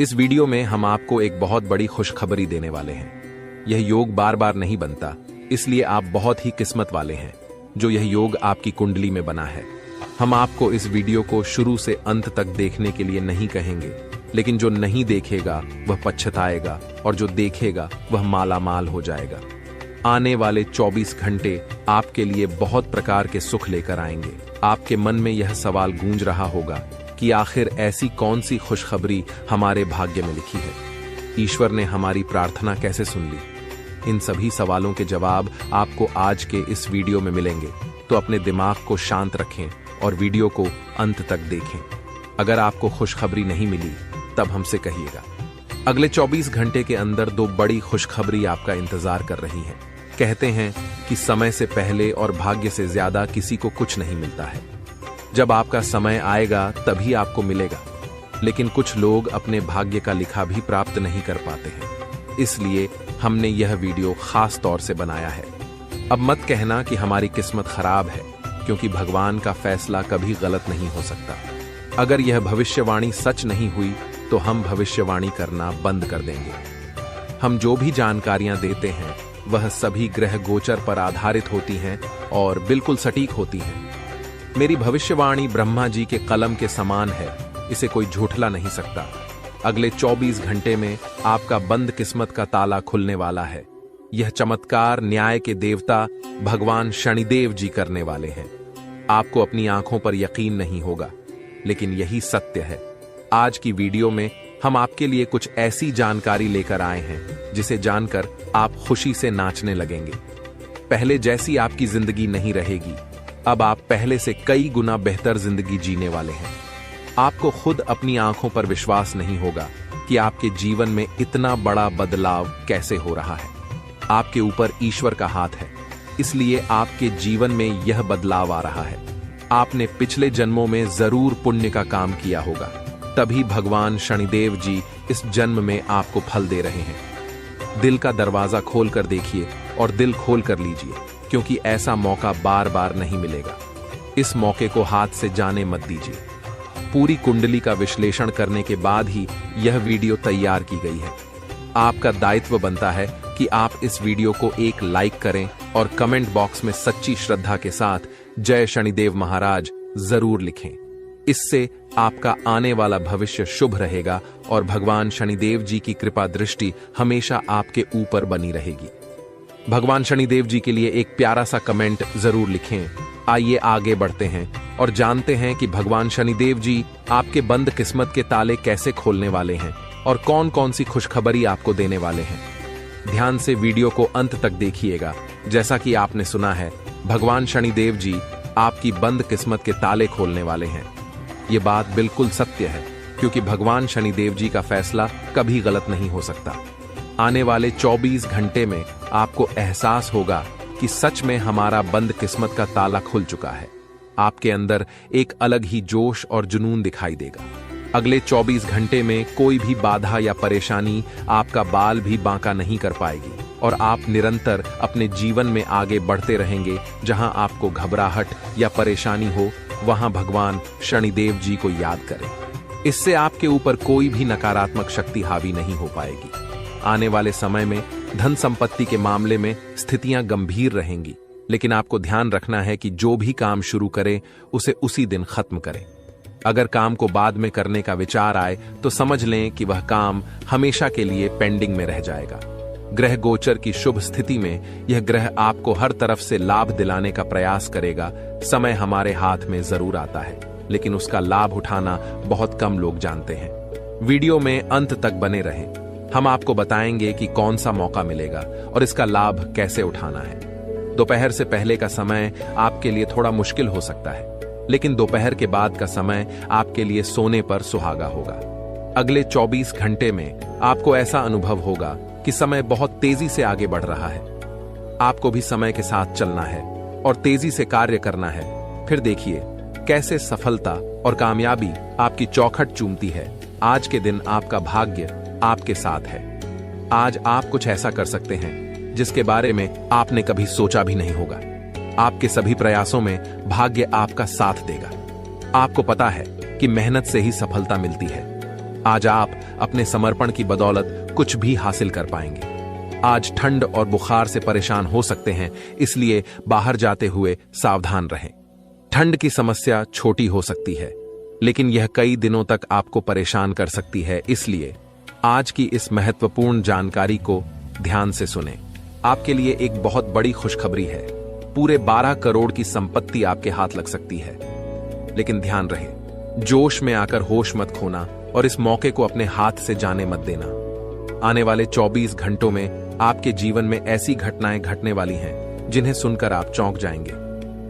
इस वीडियो में हम आपको एक बहुत बड़ी खुशखबरी देने वाले हैं। यह योग बार बार नहीं बनता, इसलिए आप बहुत ही किस्मत वाले हैं जो यह योग आपकी कुंडली में बना है। हम आपको इस वीडियो को शुरू से अंत तक देखने के लिए नहीं कहेंगे, लेकिन जो नहीं देखेगा वह पछताएगा और जो देखेगा वह मालामाल हो जाएगा। आने वाले 24 घंटे आपके लिए बहुत प्रकार के सुख लेकर आएंगे। आपके मन में यह सवाल गूंज रहा होगा कि आखिर ऐसी कौन सी खुशखबरी हमारे भाग्य में लिखी है। ईश्वर ने हमारी प्रार्थना कैसे सुन ली? इन सभी सवालों के जवाब आपको आज के इस वीडियो में मिलेंगे, तो अपने दिमाग को शांत रखें और वीडियो को अंत तक देखें। अगर आपको खुशखबरी नहीं मिली तब हमसे कहिएगा। अगले 24 घंटे के अंदर 2 बड़ी खुशखबरी आपका इंतजार कर रही हैं। कहते हैं कि समय से पहले और भाग्य से ज्यादा किसी को कुछ नहीं मिलता है। जब आपका समय आएगा तभी आपको मिलेगा, लेकिन कुछ लोग अपने भाग्य का लिखा भी प्राप्त नहीं कर पाते हैं। इसलिए हमने यह वीडियो खास तौर से बनाया है। अब मत कहना कि हमारी किस्मत खराब है, क्योंकि भगवान का फैसला कभी गलत नहीं हो सकता। अगर यह भविष्यवाणी सच नहीं हुई तो हम भविष्यवाणी करना बंद कर देंगे। हम जो भी जानकारियां देते हैं वह सभी ग्रह गोचर पर आधारित होती हैं और बिल्कुल सटीक होती हैं। मेरी भविष्यवाणी ब्रह्मा जी के कलम के समान है, इसे कोई झूठला नहीं सकता। अगले 24 घंटे में आपका बंद किस्मत का ताला खुलने वाला है। यह चमत्कार न्याय के देवता भगवान शनिदेव जी करने वाले हैं। आपको अपनी आंखों पर यकीन नहीं होगा, लेकिन यही सत्य है। आज की वीडियो में हम आपके लिए कुछ ऐसी जानकारी लेकर आए हैं जिसे जानकर आप खुशी से नाचने लगेंगे। पहले जैसी आपकी जिंदगी नहीं रहेगी। अब आप पहले से कई गुना बेहतर जिंदगी जीने वाले हैं। आपको खुद अपनी आंखों पर विश्वास नहीं होगा कि आपके जीवन में इतना बड़ा बदलाव कैसे हो रहा है। आपके ऊपर ईश्वर का हाथ है, इसलिए आपके जीवन में यह बदलाव आ रहा है। आपने पिछले जन्मों में जरूर पुण्य का काम किया होगा, तभी भगवान शनिदेव जी इस जन्म में आपको फल दे रहे हैं। दिल का दरवाजा खोल कर देखिए और दिल खोल कर लीजिए, क्योंकि ऐसा मौका बार बार नहीं मिलेगा। इस मौके को हाथ से जाने मत दीजिए। पूरी कुंडली का विश्लेषण करने के बाद ही यह वीडियो तैयार की गई है। आपका दायित्व बनता है कि आप इस वीडियो को एक लाइक करें और कमेंट बॉक्स में सच्ची श्रद्धा के साथ जय शनिदेव महाराज जरूर लिखें। इससे आपका आने वाला भविष्य शुभ रहेगा और भगवान शनिदेव जी की कृपा दृष्टि हमेशा आपके ऊपर बनी रहेगी। भगवान शनिदेव जी के लिए एक प्यारा सा कमेंट जरूर लिखें। आइए आगे बढ़ते हैं और जानते हैं कि भगवान शनिदेव जी आपके बंद किस्मत के ताले कैसे खोलने वाले हैं और कौन कौन सी खुशखबरी आपको देने वाले हैं। ध्यान से वीडियो को अंत तक देखिएगा। जैसा कि आपने सुना है, भगवान शनिदेव जी आपकी बंद किस्मत के ताले खोलने वाले हैं। ये बात बिल्कुल सत्य है, क्योंकि भगवान शनिदेव जी का फैसला कभी गलत नहीं हो सकता। आने वाले 24 घंटे में आपको एहसास होगा कि सच में हमारा बंद किस्मत का ताला खुल चुका है। आपके अंदर एक अलग ही जोश और जुनून दिखाई देगा। अगले 24 घंटे में कोई भी बाधा या परेशानी आपका बाल भी बांका नहीं कर पाएगी और आप निरंतर अपने जीवन में आगे बढ़ते रहेंगे। जहां आपको घबराहट या परेशानी हो, वहां भगवान शनिदेव जी को याद करें। इससे आपके ऊपर कोई भी नकारात्मक शक्ति हावी नहीं हो पाएगी। आने वाले समय में धन संपत्ति के मामले में स्थितियां गंभीर रहेंगी, लेकिन आपको ध्यान रखना है कि जो भी काम शुरू करें उसे उसी दिन खत्म करें। अगर काम को बाद में करने का विचार आए तो समझ लें कि वह काम हमेशा के लिए पेंडिंग में रह जाएगा। ग्रह गोचर की शुभ स्थिति में यह ग्रह आपको हर तरफ से लाभ दिलाने का प्रयास करेगा। समय हमारे हाथ में जरूर आता है, लेकिन उसका लाभ उठाना बहुत कम लोग जानते हैं। वीडियो में अंत तक बने रहें। हम आपको बताएंगे कि कौन सा मौका मिलेगा और इसका लाभ कैसे उठाना है। दोपहर से पहले का समय आपके लिए थोड़ा मुश्किल हो सकता है, लेकिन दोपहर के बाद का समय आपके लिए सोने पर सुहागा होगा। अगले 24 घंटे में आपको ऐसा अनुभव होगा कि समय बहुत तेजी से आगे बढ़ रहा है। आपको भी समय के साथ चलना है और तेजी से कार्य करना है। फिर देखिए कैसे सफलता और कामयाबी आपकी चौखट चूमती है। आज के दिन आपका भाग्य आपके साथ है। आज आप कुछ ऐसा कर सकते हैं जिसके बारे में आपने कभी सोचा भी नहीं होगा। आपके सभी प्रयासों में भाग्य आपका साथ देगा। आपको पता है कि मेहनत से ही सफलता मिलती है। आज आप अपने समर्पण की बदौलत कुछ भी हासिल कर पाएंगे। आज ठंड और बुखार से परेशान हो सकते हैं, इसलिए बाहर जाते हुए सावधान रहें। ठंड की समस्या छोटी हो सकती है, लेकिन यह कई दिनों तक आपको परेशान कर सकती है, इसलिए आज की इस महत्वपूर्ण जानकारी को ध्यान से सुनें। आपके लिए एक बहुत बड़ी खुशखबरी है। पूरे 12 करोड़ की संपत्ति आपके हाथ लग सकती है। लेकिन ध्यान रहे, जोश में आकर होश मत खोना और इस मौके को अपने हाथ से जाने मत देना। आने वाले 24 घंटों में आपके जीवन में ऐसी घटनाएं घटने वाली हैं जिन्हें सुनकर आप चौंक जाएंगे।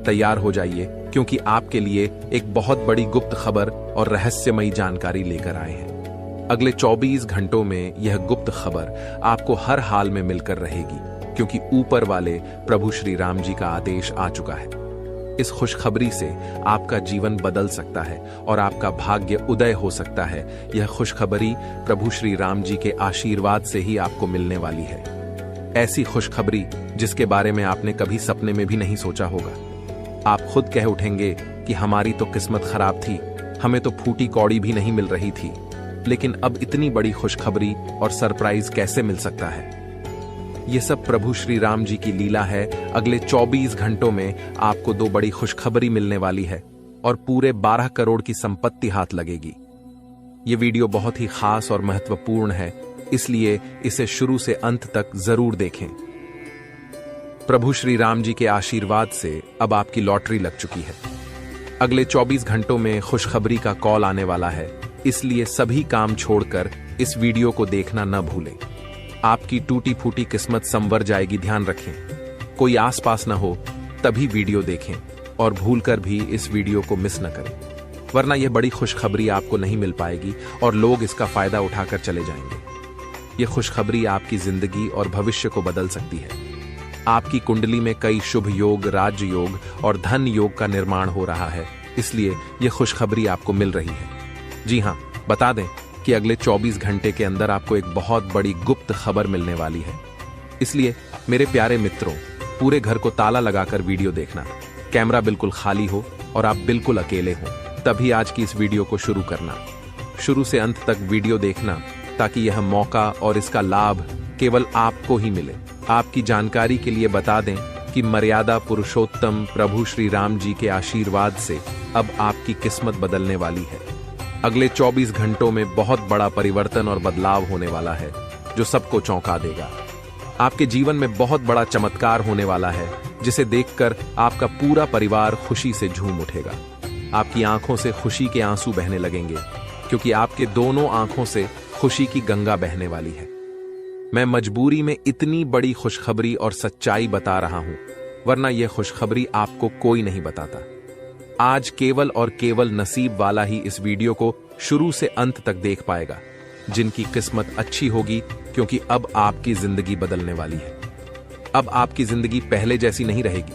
तैयार हो जाइए, क्योंकि आपके लिए एक बहुत बड़ी गुप्त खबर और रहस्यमयी जानकारी लेकर आए हैं। अगले 24 घंटों में यह गुप्त खबर आपको हर हाल में मिलकर रहेगी, क्योंकि ऊपर वाले प्रभु श्री राम जी का आदेश आ चुका है। इस खुशखबरी से आपका जीवन बदल सकता है और आपका भाग्य उदय हो सकता है। यह खुशखबरी प्रभु श्री राम जी के आशीर्वाद से ही आपको मिलने वाली है। ऐसी खुशखबरी जिसके बारे में आपने कभी सपने में भी नहीं सोचा होगा। आप खुद कह उठेंगे कि हमारी तो किस्मत खराब थी, हमें तो फूटी कौड़ी भी नहीं मिल रही थी, लेकिन अब इतनी बड़ी खुशखबरी और सरप्राइज कैसे मिल सकता है। ये सब प्रभु श्री राम जी की लीला है। अगले 24 घंटों में आपको 2 बड़ी खुशखबरी मिलने वाली है और पूरे 12 करोड़ की संपत्ति हाथ लगेगी। ये वीडियो बहुत ही खास और महत्वपूर्ण है, इसलिए इसे शुरू से अंत तक जरूर देखें। प्रभु श्री राम जी के आशीर्वाद से अब आपकी लॉटरी लग चुकी है। अगले 24 घंटों में खुशखबरी का कॉल आने वाला है, इसलिए सभी काम छोड़कर इस वीडियो को देखना न भूलें। आपकी टूटी फूटी किस्मत संवर जाएगी, ध्यान रखें। कोई आसपास न हो तभी वीडियो देखें और भूलकर भी इस वीडियो को मिस न करें, वरना यह बड़ी खुशखबरी आपको नहीं मिल पाएगी और लोग इसका फायदा उठाकर चले जाएंगे। यह खुशखबरी आपकी जिंदगी और भविष्य को बदल सकती है। आपकी कुंडली में कई शुभ योग, राज योग और धन योग का निर्माण हो रहा है, इसलिए यह खुशखबरी आपको मिल रही है। जी हाँ, बता दें कि अगले 24 घंटे के अंदर आपको एक बहुत बड़ी गुप्त खबर मिलने वाली है। इसलिए मेरे प्यारे मित्रों, पूरे घर को ताला लगाकर वीडियो देखना। कैमरा बिल्कुल खाली हो और आप बिल्कुल अकेले हो, तभी आज की इस वीडियो को शुरू करना। शुरू से अंत तक वीडियो देखना, ताकि यह मौका और इसका लाभ केवल आपको ही मिले। आपकी जानकारी के लिए बता दें कि मर्यादा पुरुषोत्तम प्रभु श्री राम जी के आशीर्वाद से अब आपकी किस्मत बदलने वाली है। अगले 24 घंटों में बहुत बड़ा परिवर्तन और बदलाव होने वाला है, जो सबको चौंका देगा। आपके जीवन में बहुत बड़ा चमत्कार होने वाला है, जिसे देखकर आपका पूरा परिवार खुशी से झूम उठेगा। आपकी आंखों से खुशी के आंसू बहने लगेंगे, क्योंकि आपके दोनों आंखों से खुशी की गंगा बहने वाली है। मैं मजबूरी में इतनी बड़ी खुशखबरी और सच्चाई बता रहा हूं, वरना यह खुशखबरी आपको कोई नहीं बताता। आज केवल और केवल नसीब वाला ही इस वीडियो को शुरू से अंत तक देख पाएगा, जिनकी किस्मत अच्छी होगी, क्योंकि अब आपकी जिंदगी बदलने वाली है। अब आपकी जिंदगी पहले जैसी नहीं रहेगी।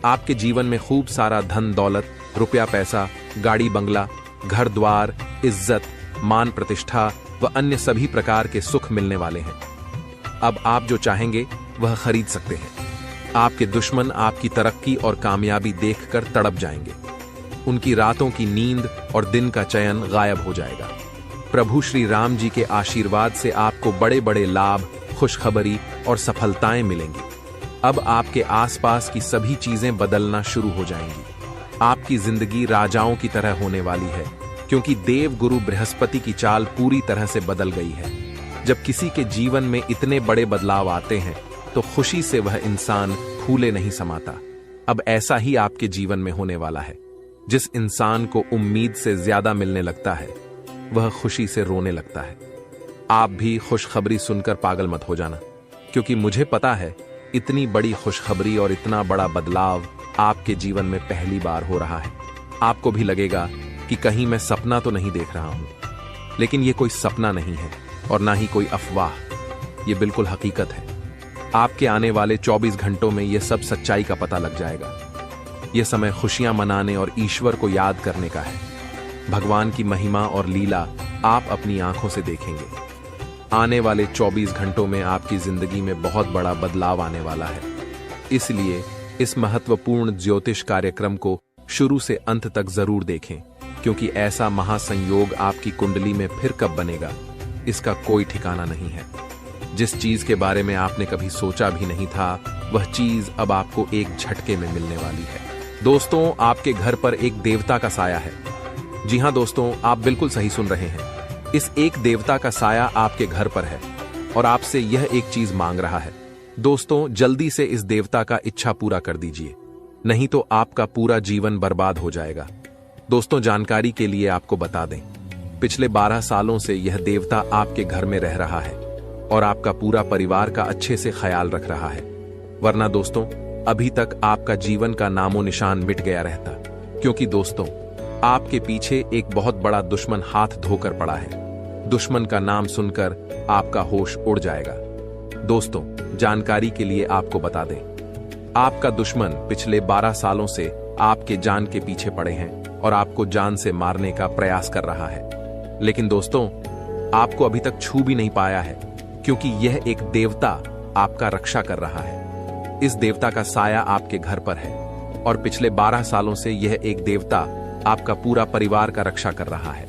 आपके जीवन में खूब सारा धन दौलत, रुपया पैसा, गाड़ी बंगला, घर द्वार, इज्जत, मान प्रतिष्ठा व अन्य सभी प्रकार के सुख मिलने वाले हैं। अब आप जो चाहेंगे वह खरीद सकते हैं। आपके दुश्मन आपकी तरक्की और कामयाबी देखकर तड़प जाएंगे। उनकी रातों की नींद और दिन का चयन गायब हो जाएगा। प्रभु श्री राम जी के आशीर्वाद से आपको बड़े बड़े लाभ, खुशखबरी और सफलताएं मिलेंगी। अब आपके आसपास की सभी चीजें बदलना शुरू हो जाएंगी। आपकी जिंदगी राजाओं की तरह होने वाली है, क्योंकि देव गुरु बृहस्पति की चाल पूरी तरह से बदल गई है। जब किसी के जीवन में इतने बड़े बदलाव आते हैं, तो खुशी से वह इंसान फूले नहीं समाता। अब ऐसा ही आपके जीवन में होने वाला है। जिस इंसान को उम्मीद से ज्यादा मिलने लगता है, वह खुशी से रोने लगता है। आप भी खुशखबरी सुनकर पागल मत हो जाना, क्योंकि मुझे पता है इतनी बड़ी खुशखबरी और इतना बड़ा बदलाव आपके जीवन में पहली बार हो रहा है। आपको भी लगेगा कि कहीं मैं सपना तो नहीं देख रहा हूं, लेकिन यह कोई सपना नहीं है और ना ही कोई अफवाह। यह बिल्कुल हकीकत है। आपके आने वाले 24 घंटों में यह सब सच्चाई का पता लग जाएगा। यह समय खुशियां मनाने और ईश्वर को याद करने का है। भगवान की महिमा और लीला आप अपनी आंखों से देखेंगे। आने वाले 24 घंटों में आपकी जिंदगी में बहुत बड़ा बदलाव आने वाला है। इसलिए इस महत्वपूर्ण ज्योतिष कार्यक्रम को शुरू से अंत तक जरूर देखें, क्योंकि ऐसा महासंयोग आपकी कुंडली में फिर कब बनेगा, इसका कोई ठिकाना नहीं है। जिस चीज के बारे में आपने कभी सोचा भी नहीं था, वह चीज अब आपको एक झटके में मिलने वाली है। दोस्तों, आपके घर पर एक देवता का साया है। जी हां दोस्तों, आप बिल्कुल सही सुन रहे हैं। इस एक देवता का साया आपके घर पर है और आपसे यह एक चीज मांग रहा है। दोस्तों, जल्दी से इस देवता का इच्छा पूरा कर दीजिए, नहीं तो आपका पूरा जीवन बर्बाद हो जाएगा। दोस्तों, जानकारी के लिए आपको बता दें, पिछले 12 सालों से यह देवता आपके घर में रह रहा है और आपका पूरा परिवार का अच्छे से ख्याल रख रहा है। वरना दोस्तों, अभी तक आपका जीवन का नामो निशान मिट गया रहता, क्योंकि दोस्तों, आपके पीछे एक बहुत बड़ा दुश्मन हाथ धोकर पड़ा है। दुश्मन का नाम सुनकर आपका होश उड़ जाएगा। दोस्तों, जानकारी के लिए आपको बता दें, आपका दुश्मन पिछले 12 सालों से आपके जान के पीछे पड़े हैं और आपको जान से मारने का प्रयास कर रहा है। लेकिन दोस्तों, आपको अभी तक छू भी नहीं पाया है, क्योंकि यह एक देवता आपका रक्षा कर रहा है। इस देवता का साया आपके घर पर है और पिछले 12 सालों से यह एक देवता आपका पूरा परिवार का रक्षा कर रहा है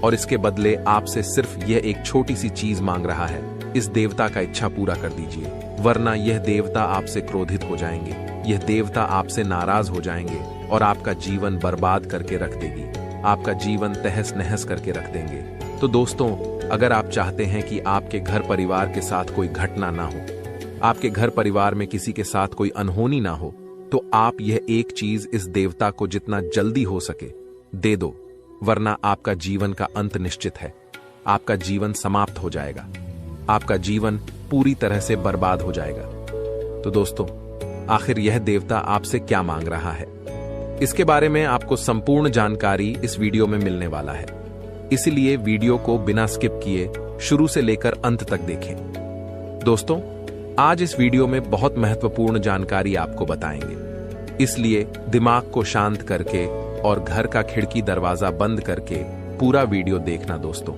और इसके बदले आपसे सिर्फ यह एक छोटी सी चीज मांग रहा है। इस देवता का इच्छा पूरा कर दीजिए, वरना यह देवता आपसे क्रोधित हो जाएंगे, यह देवता आपसे नाराज हो जाएंगे और आपका जीवन बर्बाद करके रख देगी, आपका जीवन तहस नहस करके रख देंगे। तो दोस्तों, अगर आप चाहते हैं कि आपके घर परिवार के साथ कोई घटना ना हो, आपके घर परिवार में किसी के साथ कोई अनहोनी ना हो, तो आप यह एक चीज इस देवता को जितना जल्दी हो सके दे दो, वरना आपका जीवन का अंत निश्चित है। आपका जीवन समाप्त हो जाएगा, आपका जीवन पूरी तरह से बर्बाद हो जाएगा। तो दोस्तों, आखिर यह देवता आपसे क्या मांग रहा है, इसके बारे में आपको संपूर्ण जानकारी इस वीडियो में मिलने वाला है। इसलिए वीडियो को बिना स्किप किए शुरू से लेकर अंत तक देखें। दोस्तों, आज इस वीडियो में बहुत महत्वपूर्ण जानकारी आपको बताएंगे, इसलिए दिमाग को शांत करके और घर का खिड़की दरवाजा बंद करके पूरा वीडियो देखना। दोस्तों,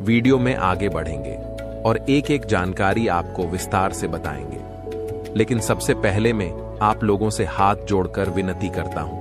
वीडियो में आगे बढ़ेंगे और एक एक जानकारी आपको विस्तार से बताएंगे। लेकिन सबसे पहले मैं आप लोगों से हाथ जोड़कर विनती करता हूं,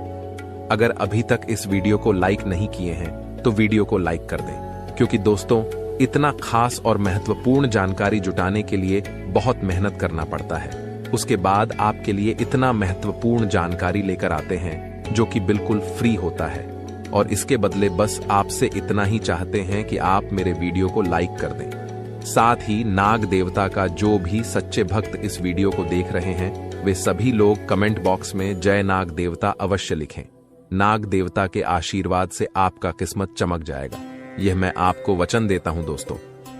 अगर अभी तक इस वीडियो को लाइक नहीं किए हैं तो वीडियो को लाइक कर दें, क्योंकि दोस्तों, इतना खास और महत्वपूर्ण जानकारी जुटाने के लिए बहुत मेहनत करना पड़ता है। उसके बाद आपके लिए इतना महत्वपूर्ण जानकारी लेकर आते हैं जो कि बिल्कुल फ्री होता है, और इसके बदले बस आपसे इतना ही चाहते हैं कि आप मेरे वीडियो को लाइक कर दें। साथ ही नाग देवता का जो भी सच्चे भक्त इस वीडियो को देख रहे हैं, वे सभी लोग कमेंट बॉक्स में जय नाग देवता अवश्य लिखें। नाग देवता के आशीर्वाद से आपका किस्मत चमक जाएगा, यह मैं आपको वचन देता हूं। दोस्तों,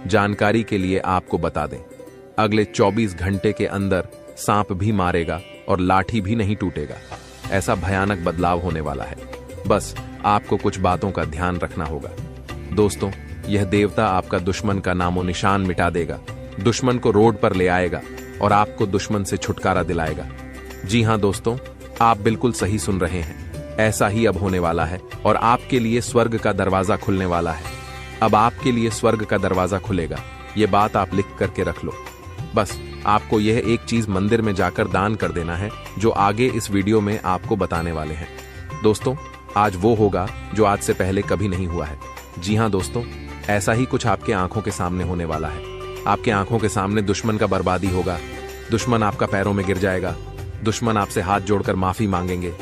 जानकारी के लिए आपको बता दें, अगले 24 घंटे के अंदर सांप भी मारेगा और लाठी भी नहीं टूटेगा। ऐसा भयानक बदलाव होने वाला है। बस आपको कुछ बातों का ध्यान रखना होगा। दोस्तों, यह देवता आपका दुश्मन का नामो निशान मिटा देगा, दुश्मन को रोड पर ले आएगा और आपको दुश्मन से छुटकारा दिलाएगा। जी हां दोस्तों, आप बिल्कुल सही सुन रहे हैं, ऐसा ही अब होने वाला है और आपके लिए स्वर्ग का दरवाजा खुलने वाला है। अब आपके लिए स्वर्ग का दरवाजा खुलेगा, ये बात आप लिख करके रख लो। बस आपको यह एक चीज मंदिर में जाकर दान कर देना है, जो आगे इस वीडियो में आपको बताने वाले हैं। दोस्तों, आज वो होगा जो आज से पहले कभी नहीं हुआ है। जी हां दोस्तों, ऐसा ही कुछ आपके आंखों के सामने होने वाला है। आपके आंखों के सामने दुश्मन का बर्बादी होगा, दुश्मन आपका पैरों में गिर जाएगा, दुश्मन आपसे हाथ जोड़कर माफी मांगेंगे।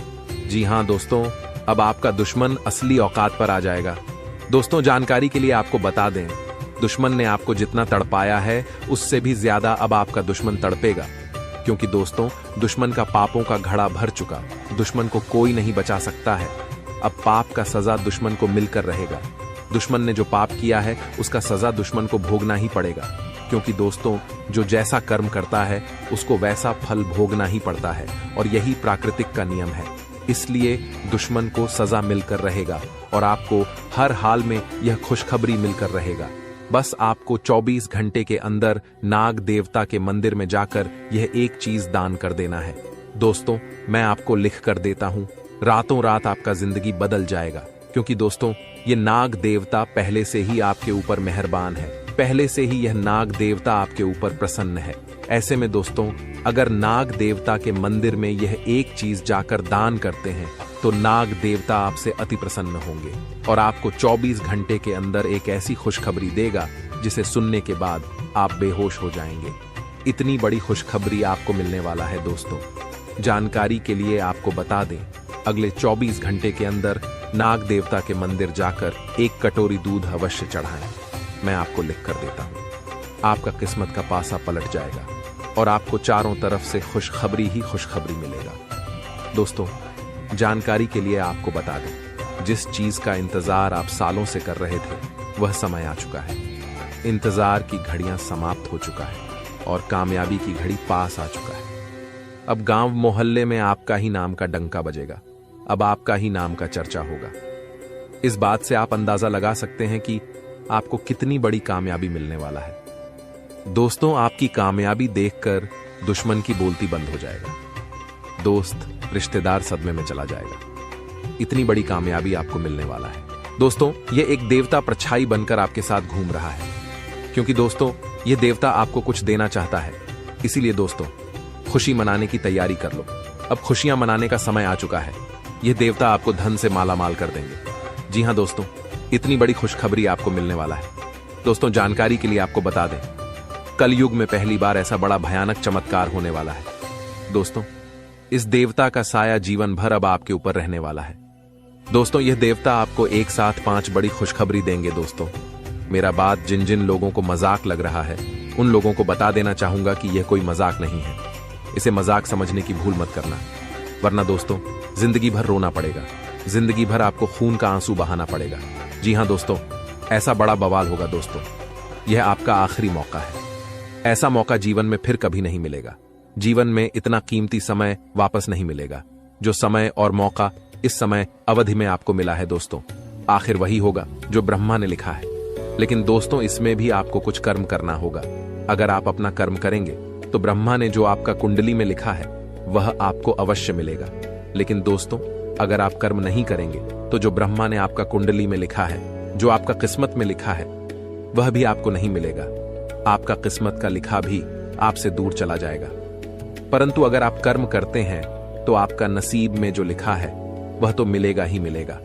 जी हां दोस्तों, अब आपका दुश्मन असली औकात पर आ जाएगा। दोस्तों, जानकारी के लिए आपको बता दें, दुश्मन ने आपको जितना तड़पाया है उससे भी ज्यादा अब आपका दुश्मन तड़पेगा, क्योंकि दोस्तों, दुश्मन का पापों का घड़ा भर चुका, दुश्मन को कोई नहीं बचा सकता है। अब पाप का सजा दुश्मन को मिलकर रहेगा। दुश्मन ने जो पाप किया है उसका सजा दुश्मन को भोगना ही पड़ेगा, क्योंकि दोस्तों, जो जैसा कर्म करता है उसको वैसा फल भोगना ही पड़ता है और यही प्राकृतिक का नियम है। इसलिए दुश्मन को सजा मिलकर रहेगा और आपको हर हाल में यह खुशखबरी मिलकर रहेगा। बस आपको 24 घंटे के अंदर नाग देवता के मंदिर में जाकर यह एक चीज दान कर देना है। दोस्तों, मैं आपको लिख कर देता हूं, रातों रात आपका जिंदगी बदल जाएगा, क्योंकि दोस्तों, ये नाग देवता पहले से ही आपके ऊपर मेहरबान है, पहले से ही यह नाग देवता आपके ऊपर प्रसन्न है। ऐसे में दोस्तों, अगर नाग देवता के मंदिर में यह एक चीज जाकर दान करते हैं तो नाग देवता आपसे अति प्रसन्न होंगे और आपको 24 घंटे के अंदर एक ऐसी खुशखबरी देगा जिसे सुनने के बाद आप बेहोश हो जाएंगे। इतनी बड़ी खुशखबरी आपको मिलने वाला है दोस्तों। जानकारी के लिए आपको बता दें, अगले 24 घंटे के अंदर नाग देवता के मंदिर जाकर 1 कटोरी दूध अवश्य चढ़ाएं। मैं आपको लिख कर देता हूं। आपका किस्मत का पासा पलट जाएगा और आपको चारों तरफ से खुशखबरी ही खुशखबरी मिलेगा। दोस्तों, जानकारी के लिए आपको बता दें, जिस चीज का इंतजार आप सालों से कर रहे थे वह समय आ चुका है। इंतजार की घड़ियां समाप्त हो चुका है और कामयाबी की घड़ी पास आ चुका है। अब गांव मोहल्ले में आपका ही नाम का डंका बजेगा। अब आपका ही नाम का चर्चा होगा। इस बात से आप अंदाजा लगा सकते हैं कि आपको कितनी बड़ी कामयाबी मिलने वाला है। दोस्तों, आपकी कामयाबी देखकर दुश्मन की बोलती बंद हो जाएगा। दोस्त, रिश्तेदार सदमे में चला जाएगा। इतनी बड़ी कामयाबी आपको मिलने वाला है। दोस्तों, यह एक देवता परछाई बनकर आपके साथ घूम रहा है, क्योंकि दोस्तों यह देवता आपको कुछ देना चाहता है। इसीलिए दोस्तों, खुशी मनाने की तैयारी कर लो। अब खुशियां मनाने का समय आ चुका है। यह देवता आपको धन से मालामाल कर देंगे। जी हां दोस्तों, इतनी बड़ी खुशखबरी आपको मिलने वाला है। दोस्तों, जानकारी के लिए आपको बता दें, कलयुग में पहली बार ऐसा बड़ा भयानक चमत्कार होने वाला है। दोस्तों, इस देवता का साया जीवन भर अब आपके ऊपर रहने वाला है। दोस्तों, यह देवता आपको एक साथ 5 बड़ी खुशखबरी देंगे। दोस्तों, मेरा बात जिन जिन लोगों को मजाक लग रहा है उन लोगों को बता देना चाहूंगा कि यह कोई मजाक नहीं है। इसे मजाक समझने की भूल मत करना, वरना दोस्तों जिंदगी भर रोना पड़ेगा। जिंदगी भर आपको खून का आंसू बहाना पड़ेगा। जी हां दोस्तों, ऐसा बड़ा बवाल होगा। दोस्तों, यह आपका आखिरी मौका है। ऐसा मौका जीवन में फिर कभी नहीं मिलेगा। जीवन में इतना कीमती समय वापस नहीं मिलेगा। जो समय और मौका इस समय अवधि में आपको मिला है दोस्तों, आखिर वही होगा जो ब्रह्मा ने लिखा है। लेकिन दोस्तों, इसमें भी आपको कुछ कर्म करना होगा। अगर आप अपना कर्म करेंगे तो ब्रह्मा ने जो आपका कुंडली में लिखा है वह आपको अवश्य मिलेगा। लेकिन दोस्तों, अगर आप कर्म नहीं करेंगे तो जो ब्रह्मा ने आपका कुंडली में लिखा है, जो आपका किस्मत में लिखा है, वह भी आपको नहीं मिलेगा। आपका किस्मत का लिखा भी आपसे दूर चला जाएगा। परंतु अगर आप कर्म करते हैं तो आपका नसीब में जो लिखा है वह तो मिलेगा ही मिलेगा।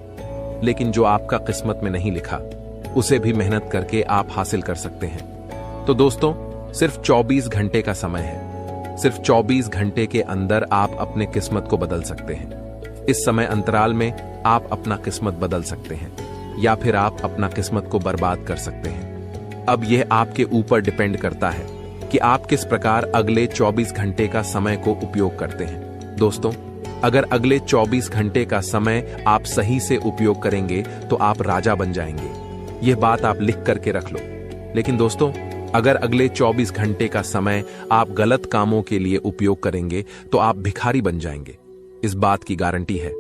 लेकिन जो आपका किस्मत में नहीं लिखा, उसे भी मेहनत करके आप हासिल कर सकते हैं। तो दोस्तों, सिर्फ 24 घंटे का समय है। सिर्फ 24 घंटे के अंदर आप अपने किस्मत को बदल सकते हैं। इस समय अंतराल में आप अपना किस्मत बदल सकते हैं या फिर आप अपना किस्मत को बर्बाद कर सकते हैं। अब यह आपके ऊपर डिपेंड करता है कि आप किस प्रकार अगले 24 घंटे का समय को उपयोग करते हैं। दोस्तों, अगर अगले 24 घंटे का समय आप सही से उपयोग करेंगे तो आप राजा बन जाएंगे। यह बात आप लिख करके रख लो। लेकिन दोस्तों, अगर अगले 24 घंटे का समय आप गलत कामों के लिए उपयोग करेंगे तो आप भिखारी बन जाएंगे। इस बात की गारंटी है।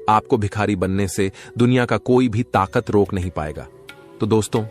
आपको भिखारी बनने से दुनिया का कोई भी ताकत रोक नहीं पाएगा। तो दोस्तों,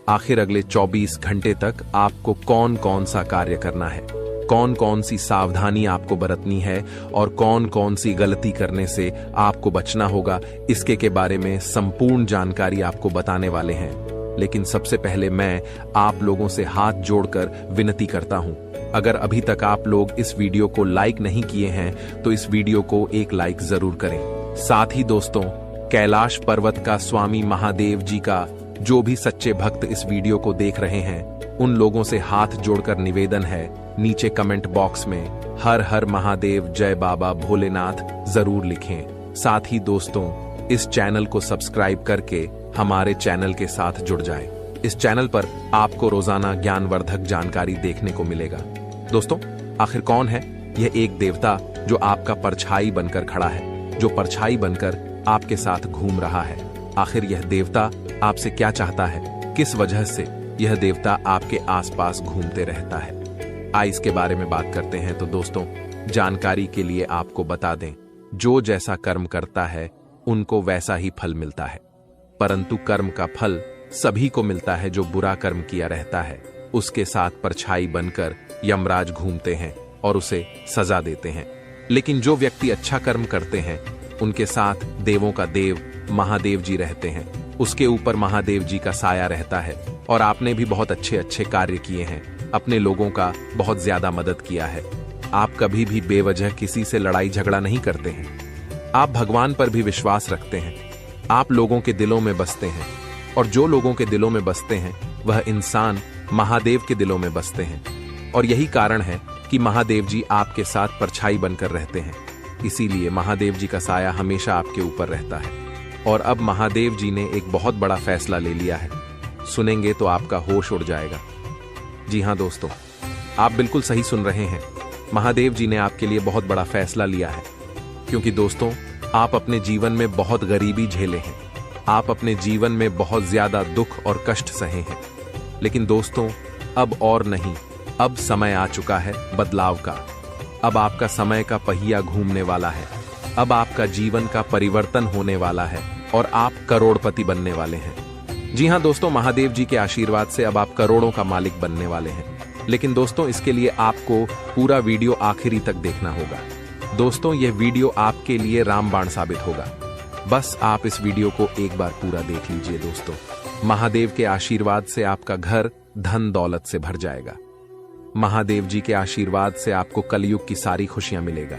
आखिर अगले 24 घंटे तक आपको कौन कौन सा कार्य करना है, कौन कौन सी सावधानी आपको बरतनी है और कौन कौन सी गलती करने से आपको बचना होगा, इसके के बारे में संपूर्ण जानकारी आपको बताने वाले हैं। लेकिन सबसे पहले मैं आप लोगों से हाथ जोड़कर विनती करता हूं, अगर अभी तक आप लोग इस वीडियो को लाइक नहीं किए हैं तो इस वीडियो को एक लाइक जरूर करें। साथ ही दोस्तों, कैलाश पर्वत का स्वामी महादेव जी का जो भी सच्चे भक्त इस वीडियो को देख रहे हैं, उन लोगों से हाथ जोड़कर निवेदन है, नीचे कमेंट बॉक्स में हर हर महादेव जय बाबा भोलेनाथ जरूर लिखें। साथ ही दोस्तों, इस चैनल को सब्सक्राइब करके हमारे चैनल के साथ जुड़ जाएं। इस चैनल पर आपको रोजाना ज्ञानवर्धक जानकारी देखने को मिलेगा। दोस्तों, आखिर कौन है यह एक देवता जो आपका परछाई बनकर खड़ा है, जो परछाई बनकर आपके साथ घूम रहा है? आखिर यह देवता आपसे क्या चाहता है? किस वजह से यह देवता आपके आसपास घूमते रहता है? आइए इसके बारे में बात करते हैं। तो दोस्तों, जानकारी के लिए आपको बता दें, जो जैसा कर्म करता है उनको वैसा ही फल मिलता है। परंतु कर्म का फल सभी को मिलता है जो बुरा कर्म किया रहता है। उसके साथ परछाई बनकर यमराज घूमते हैं और उसे सजा देते हैं। लेकिन जो व्यक्ति अच्छा कर्म करते हैं उनके साथ देवों का देव महादेव जी रहते हैं। उसके ऊपर महादेव जी का साया रहता है। और आपने भी बहुत अच्छे अच्छे कार्य किए हैं, अपने लोगों का बहुत ज्यादा मदद किया है। आप कभी भी बेवजह किसी से लड़ाई झगड़ा नहीं करते हैं। आप भगवान पर भी विश्वास रखते हैं। आप लोगों के दिलों में बसते हैं, और जो लोगों के दिलों में बसते हैं वह इंसान महादेव के दिलों में बसते हैं। और यही कारण है कि महादेव जी आपके साथ परछाई बनकर रहते हैं। इसीलिए महादेव जी का साया हमेशा आपके ऊपर रहता है। और अब महादेव जी ने एक बहुत बड़ा फैसला ले लिया है। सुनेंगे तो आपका होश उड़ जाएगा। जी हाँ दोस्तों, आप बिल्कुल सही सुन रहे हैं। महादेव जी ने आपके लिए बहुत बड़ा फैसला लिया है। क्योंकि दोस्तों, आप अपने जीवन में बहुत गरीबी झेले हैं। आप अपने जीवन में बहुत ज्यादा दुख और कष्ट सहे हैं। लेकिन दोस्तों, अब और नहीं, अब समय आ चुका है बदलाव का। अब आपका समय का पहिया घूमने वाला है। अब आपका जीवन का परिवर्तन होने वाला है और आप करोड़पति बनने वाले हैं। जी हाँ दोस्तों, महादेव जी के आशीर्वाद से अब आप करोड़ों का मालिक बनने वाले हैं। लेकिन दोस्तों, इसके लिए आपको पूरा वीडियो आखिरी तक देखना होगा। दोस्तों, यह वीडियो आपके लिए रामबाण साबित होगा। बस आप इस वीडियो को एक बार पूरा देख लीजिए दोस्तों। महादेव के आशीर्वाद से आपका घर धन दौलत से भर जाएगा। महादेव जी के आशीर्वाद से आपको कलयुग की सारी खुशियां मिलेगा।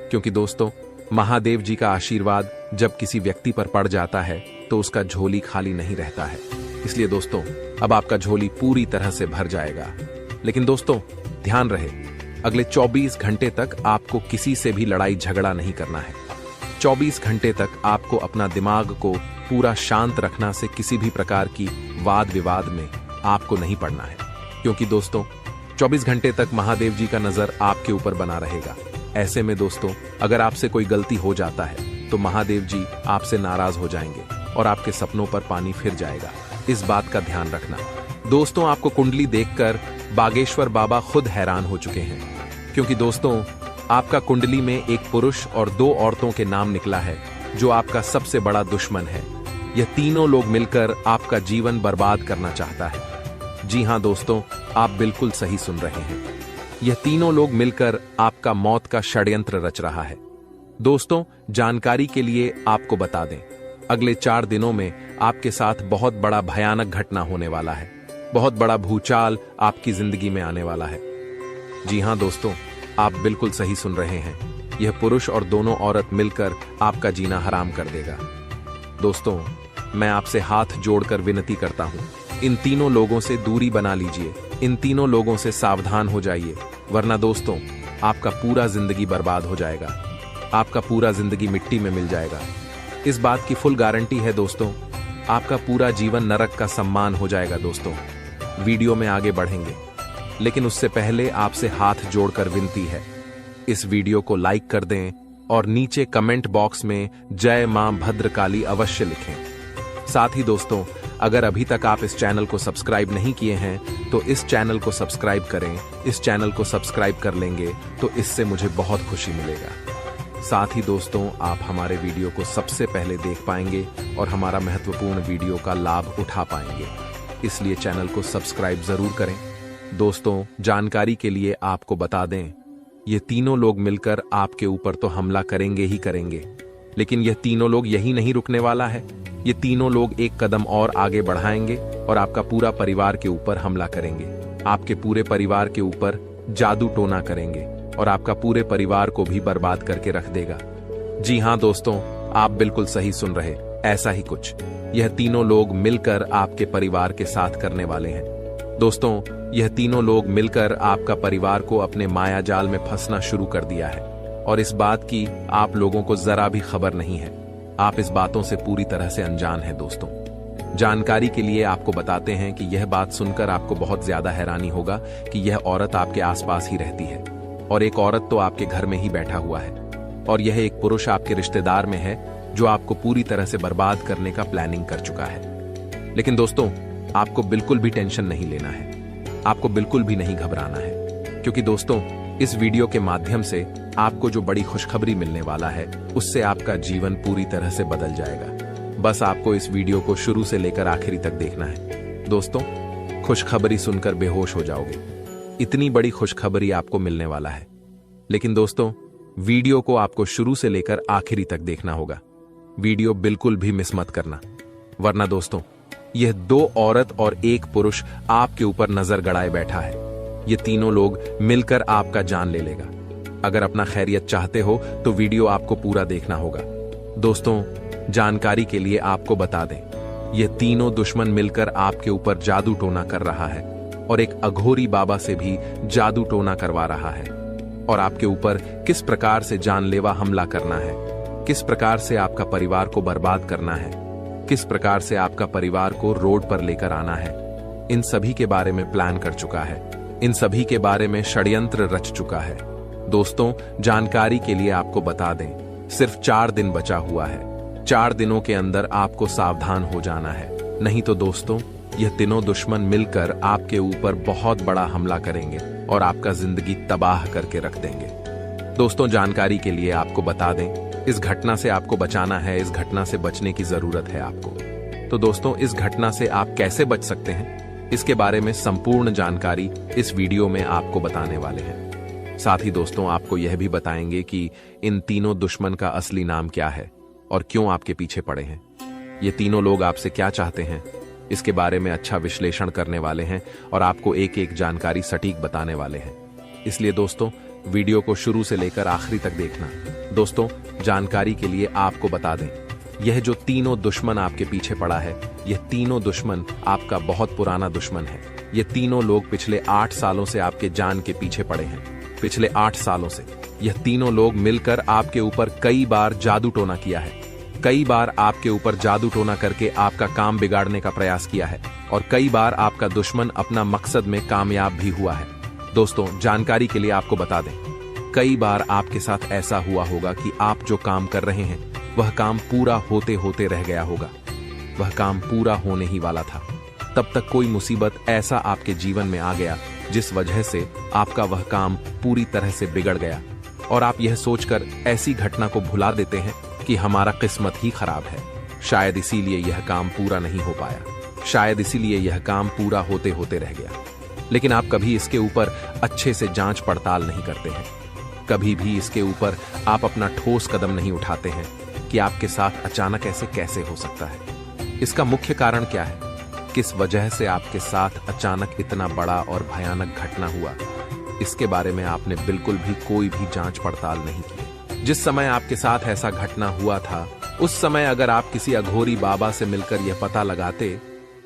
क्योंकि दोस्तों, महादेव जी का आशीर्वाद जब किसी व्यक्ति पर पड़ जाता है तो उसका झोली खाली नहीं रहता है। इसलिए दोस्तों, अब आपका झोली पूरी तरह से भर जाएगा। लेकिन दोस्तों, ध्यान रहे, अगले 24 घंटे तक आपको किसी से भी लड़ाई झगड़ा नहीं करना है। 24 घंटे तक आपको अपना दिमाग को पूरा शांत रखना से किसी भी प्रकार की वाद विवाद में आपको नहीं पड़ना है। क्योंकि दोस्तों, 24 घंटे तक महादेव जी का नजर आपके ऊपर बना रहेगा। ऐसे में दोस्तों, अगर आपसे कोई गलती हो जाता है तो महादेव जी आपसे नाराज हो जाएंगे और आपके सपनों पर पानी फिर जाएगा। इस बात का ध्यान रखना। दोस्तों, आपको कुंडली देखकर बागेश्वर बाबा खुद हैरान हो चुके हैं। क्योंकि दोस्तों, आपका कुंडली में एक पुरुष और 2 औरतों के नाम निकला है जो आपका सबसे बड़ा दुश्मन है। यह तीनों लोग मिलकर आपका जीवन बर्बाद करना चाहता है। जी हां दोस्तों, आप बिल्कुल सही सुन रहे हैं। यह तीनों लोग मिलकर आपका मौत का षड्यंत्र रच रहा है। दोस्तों, जानकारी के लिए आपको बता दें, अगले 4 दिनों में आपके साथ बहुत बड़ा भयानक घटना होने वाला है। बहुत बड़ा भूचाल आपकी जिंदगी में आने वाला है। जी हां दोस्तों, आप बिल्कुल सही सुन रहे हैं। यह पुरुष और दोनों औरत मिलकर आपका जीना हराम कर देगा। दोस्तों, मैं आपसे हाथ जोड़कर विनती करता हूं, इन तीनों लोगों से दूरी बना लीजिए। इन तीनों लोगों से सावधान हो जाइए, वरना दोस्तों, आपका पूरा जिंदगी बर्बाद हो जाएगा। आपका पूरा जिंदगी मिट्टी में मिल जाएगा। इस बात की फुल गारंटी है दोस्तों। आपका पूरा जीवन नरक का सम्मान हो जाएगा। दोस्तों, वीडियो में आगे बढ़ेंगे, लेकिन उससे पहले आपसे हाथ जोड़कर विनती है, इस वीडियो को लाइक कर दें और नीचे कमेंट बॉक्स में जय मां भद्रकाली अवश्य लिखें। साथ ही दोस्तों, अगर अभी तक आप इस चैनल को सब्सक्राइब नहीं किए हैं तो इस चैनल को सब्सक्राइब करें। इस चैनल को सब्सक्राइब कर लेंगे तो इससे मुझे बहुत खुशी मिलेगा। साथ ही दोस्तों, आप हमारे वीडियो को सबसे पहले देख पाएंगे और हमारा महत्वपूर्ण वीडियो का लाभ उठा पाएंगे। इसलिए चैनल को सब्सक्राइब जरूर करें। दोस्तों, जानकारी के लिए आपको बता दें, ये तीनों लोग मिलकर आपके ऊपर तो हमला करेंगे ही करेंगे, लेकिन यह तीनों लोग यही नहीं रुकने वाला है। ये तीनों लोग एक कदम और आगे बढ़ाएंगे और आपका पूरा परिवार के ऊपर हमला करेंगे। आपके पूरे परिवार के ऊपर जादू टोना करेंगे और आपका पूरे परिवार को भी बर्बाद करके रख देगा। जी हां दोस्तों, आप बिल्कुल सही सुन रहे, ऐसा ही कुछ यह तीनों लोग मिलकर आपके परिवार के साथ करने वाले हैं। दोस्तों, यह तीनों लोग मिलकर आपका परिवार को अपने माया जाल में फंसना शुरू कर दिया है और इस बात की आप लोगों को जरा भी खबर नहीं है। आप इस बातों से पूरी तरह से अनजान हैं। दोस्तों, जानकारी के लिए आपको बताते हैं कि यह बात सुनकर आपको बहुत ज्यादा हैरानी होगा कि यह औरत आपके आसपास ही रहती है और एक औरत तो आपके घर में ही बैठा हुआ है और यह एक पुरुष आपके रिश्तेदार में है जो आपको पूरी तरह से बर्बाद करने का प्लानिंग कर चुका है। लेकिन दोस्तों, आपको बिल्कुल भी टेंशन नहीं लेना है। आपको बिल्कुल भी नहीं घबराना है, क्योंकि दोस्तों, इस वीडियो के माध्यम से आपको जो बड़ी खुशखबरी मिलने वाला है उससे आपका जीवन पूरी तरह से बदल जाएगा। बस आपको इस वीडियो को शुरू से लेकर आखिरी तक देखना है। दोस्तों, खुशखबरी सुनकर बेहोश हो जाओगे। इतनी बड़ी खुशखबरी आपको मिलने वाला है। लेकिन दोस्तों, वीडियो को आपको शुरू से लेकर आखिरी तक देखना होगा। वीडियो बिल्कुल भी मिस मत करना, वरना दोस्तों, यह 2 औरत और 1 पुरुष आपके ऊपर नजर गड़ाए बैठा है। ये तीनों लोग मिलकर आपका जान ले लेगा। अगर अपना खैरियत चाहते हो तो वीडियो आपको पूरा देखना होगा। दोस्तों, जानकारी के लिए आपको बता दें, ये तीनों दुश्मन मिलकर आपके ऊपर जादू टोना कर रहा है और एक अघोरी बाबा से भी जादू टोना करवा रहा है। और आपके ऊपर किस प्रकार से जानलेवा हमला करना है, किस प्रकार से आपका परिवार को बर्बाद करना है, किस प्रकार से आपका परिवार को रोड पर लेकर आना है, इन सभी के बारे में प्लान कर चुका है। इन सभी के बारे में षड्यंत्र रच चुका है। दोस्तों, जानकारी के लिए आपको बता दें, सिर्फ 4 दिन बचा हुआ है। 4 दिनों के अंदर आपको सावधान हो जाना है, नहीं तो दोस्तों यह तीनों दुश्मन मिलकर आपके ऊपर बहुत बड़ा हमला करेंगे और आपका जिंदगी तबाह करके रख देंगे। दोस्तों, जानकारी के लिए आपको बता दें, इस घटना से आपको बचाना है, इस घटना से बचने की जरूरत है आपको। तो दोस्तों, इस घटना से आप कैसे बच सकते हैं, इसके बारे में संपूर्ण जानकारी इस वीडियो में आपको बताने वाले हैं। साथ ही दोस्तों, आपको यह भी बताएंगे कि इन तीनों दुश्मन का असली नाम क्या है और क्यों आपके पीछे पड़े हैं। ये तीनों लोग आपसे क्या चाहते हैं, इसके बारे में अच्छा विश्लेषण करने वाले हैं और आपको एक एक जानकारी सटीक बताने वाले हैं। इसलिए दोस्तों, वीडियो को शुरू से लेकर आखिरी तक देखना। दोस्तों, जानकारी के लिए आपको बता दें, यह जो तीनों दुश्मन आपके पीछे पड़ा है, यह तीनों दुश्मन आपका बहुत पुराना दुश्मन है। ये तीनों लोग पिछले 8 सालों से आपके जान के पीछे पड़े हैं। पिछले 8 सालों से यह तीनों लोग मिलकर आपके ऊपर कई बार जादू टोना किया है। कई बार आपके ऊपर जादू टोना करके आपका काम बिगाड़ने का प्रयास किया है और कई बार आपका दुश्मन अपना मकसद में कामयाब भी हुआ है। दोस्तों, जानकारी के लिए आपको बता दें, कई बार आपके साथ ऐसा हुआ होगा कि आप जो काम कर रहे हैं वह काम पूरा होते होते रह गया होगा। वह काम पूरा होने ही वाला था, तब तक कोई मुसीबत ऐसा आपके जीवन में आ गया जिस वजह से आपका वह काम पूरी तरह से बिगड़ गया और आप यह सोचकर ऐसी घटना को भुला देते हैं कि हमारा किस्मत ही खराब है, शायद इसीलिए यह काम पूरा नहीं हो पाया, शायद इसीलिए यह काम पूरा होते होते रह गया। लेकिन आप कभी इसके ऊपर अच्छे से जांच पड़ताल नहीं करते हैं। कभी भी इसके ऊपर आप अपना ठोस कदम नहीं उठाते हैं कि आपके साथ अचानक ऐसे कैसे हो सकता है, इसका मुख्य कारण क्या है, किस वजह से आपके साथ अचानक इतना बड़ा और भयानक घटना हुआ। इसके बारे में आपने बिल्कुल भी कोई भी जांच पड़ताल नहीं की। जिस समय आपके साथ ऐसा घटना हुआ था, उस समय अगर आप किसी अघोरी बाबा से मिलकर यह पता लगाते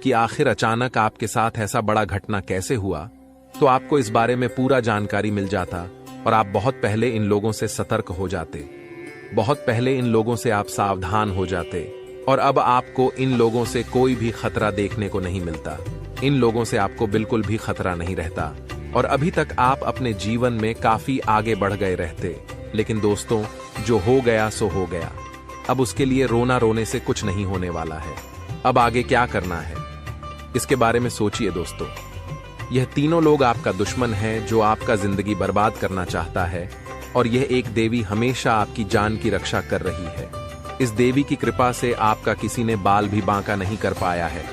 कि आखिर अचानक आपके साथ ऐसा बड़ा घटना कैसे हुआ, तो आपको इस बारे में पूरा जानकारी मिल जाता और आप बहुत पहले इन लोगों से सतर्क हो जाते, बहुत पहले इन लोगों से आप सावधान हो जाते और अब आपको इन लोगों से कोई भी खतरा देखने को नहीं मिलता। इन लोगों से आपको बिल्कुल भी खतरा नहीं रहता और अभी तक आप अपने जीवन में काफी आगे बढ़ गए रहते। लेकिन दोस्तों, जो हो गया सो हो गया। अब उसके लिए रोना रोने से कुछ नहीं होने वाला है। अब आगे क्या करना है, इसके बारे में सोचिए दोस्तों। यह तीनों लोग आपका दुश्मन है जो आपका जिंदगी बर्बाद करना चाहता है और यह एक देवी हमेशा आपकी जान की रक्षा कर रही है। इस देवी की कृपा से आपका किसी ने बाल भी बांका नहीं कर पाया है,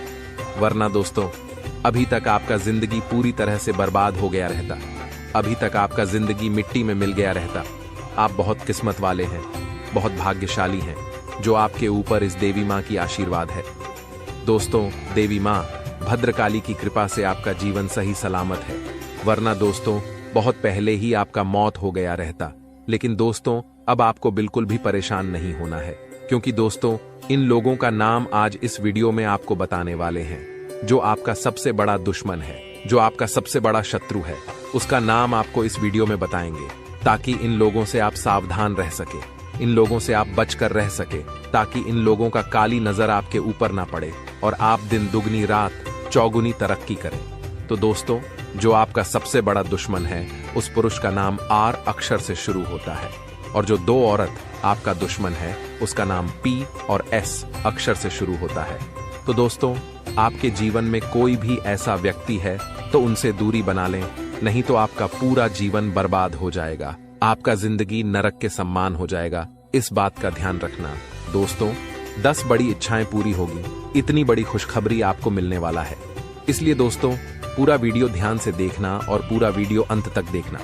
वरना दोस्तों अभी तक आपका जिंदगी पूरी तरह से बर्बाद हो गया रहता। अभी तक आपका जिंदगी मिट्टी में मिल गया रहता। आप बहुत किस्मत वाले हैं, बहुत भाग्यशाली हैं जो आपके ऊपर इस देवी माँ की आशीर्वाद है। दोस्तों, देवी माँ भद्रकाली की कृपा से आपका जीवन सही सलामत है, वरना दोस्तों बहुत पहले ही आपका मौत हो गया रहता। लेकिन दोस्तों, अब आपको बिल्कुल भी परेशान नहीं होना है, क्योंकि दोस्तों इन लोगों का नाम आज इस वीडियो में आपको बताने वाले हैं। जो आपका सबसे बड़ा दुश्मन है, जो आपका सबसे बड़ा शत्रु है, उसका नाम आपको इस वीडियो में बताएंगे ताकि इन लोगों से आप सावधान रह सके, इन लोगों से आप बचकर रह सके, ताकि इन लोगों का काली नजर आपके ऊपर ना पड़े और आप दिन दुगनी रात चौगुनी तरक्की करें। तो दोस्तों, जो आपका सबसे बड़ा दुश्मन है, उस पुरुष का नाम R अक्षर से शुरू होता है और जो 2 औरत आपका दुश्मन है, उसका नाम P और S अक्षर से शुरू होता है। तो दोस्तों, आपके जीवन में कोई भी ऐसा व्यक्ति है तो उनसे दूरी बना लें, नहीं तो आपका पूरा जीवन बर्बाद हो जाएगा, आपका जिंदगी नरक के सम्मान हो जाएगा। इस बात का ध्यान रखना। दोस्तों, 10 बड़ी इच्छाएं पूरी होगी, इतनी बड़ी खुशखबरी आपको मिलने वाला है। इसलिए दोस्तों, पूरा वीडियो ध्यान से देखना और पूरा वीडियो अंत तक देखना।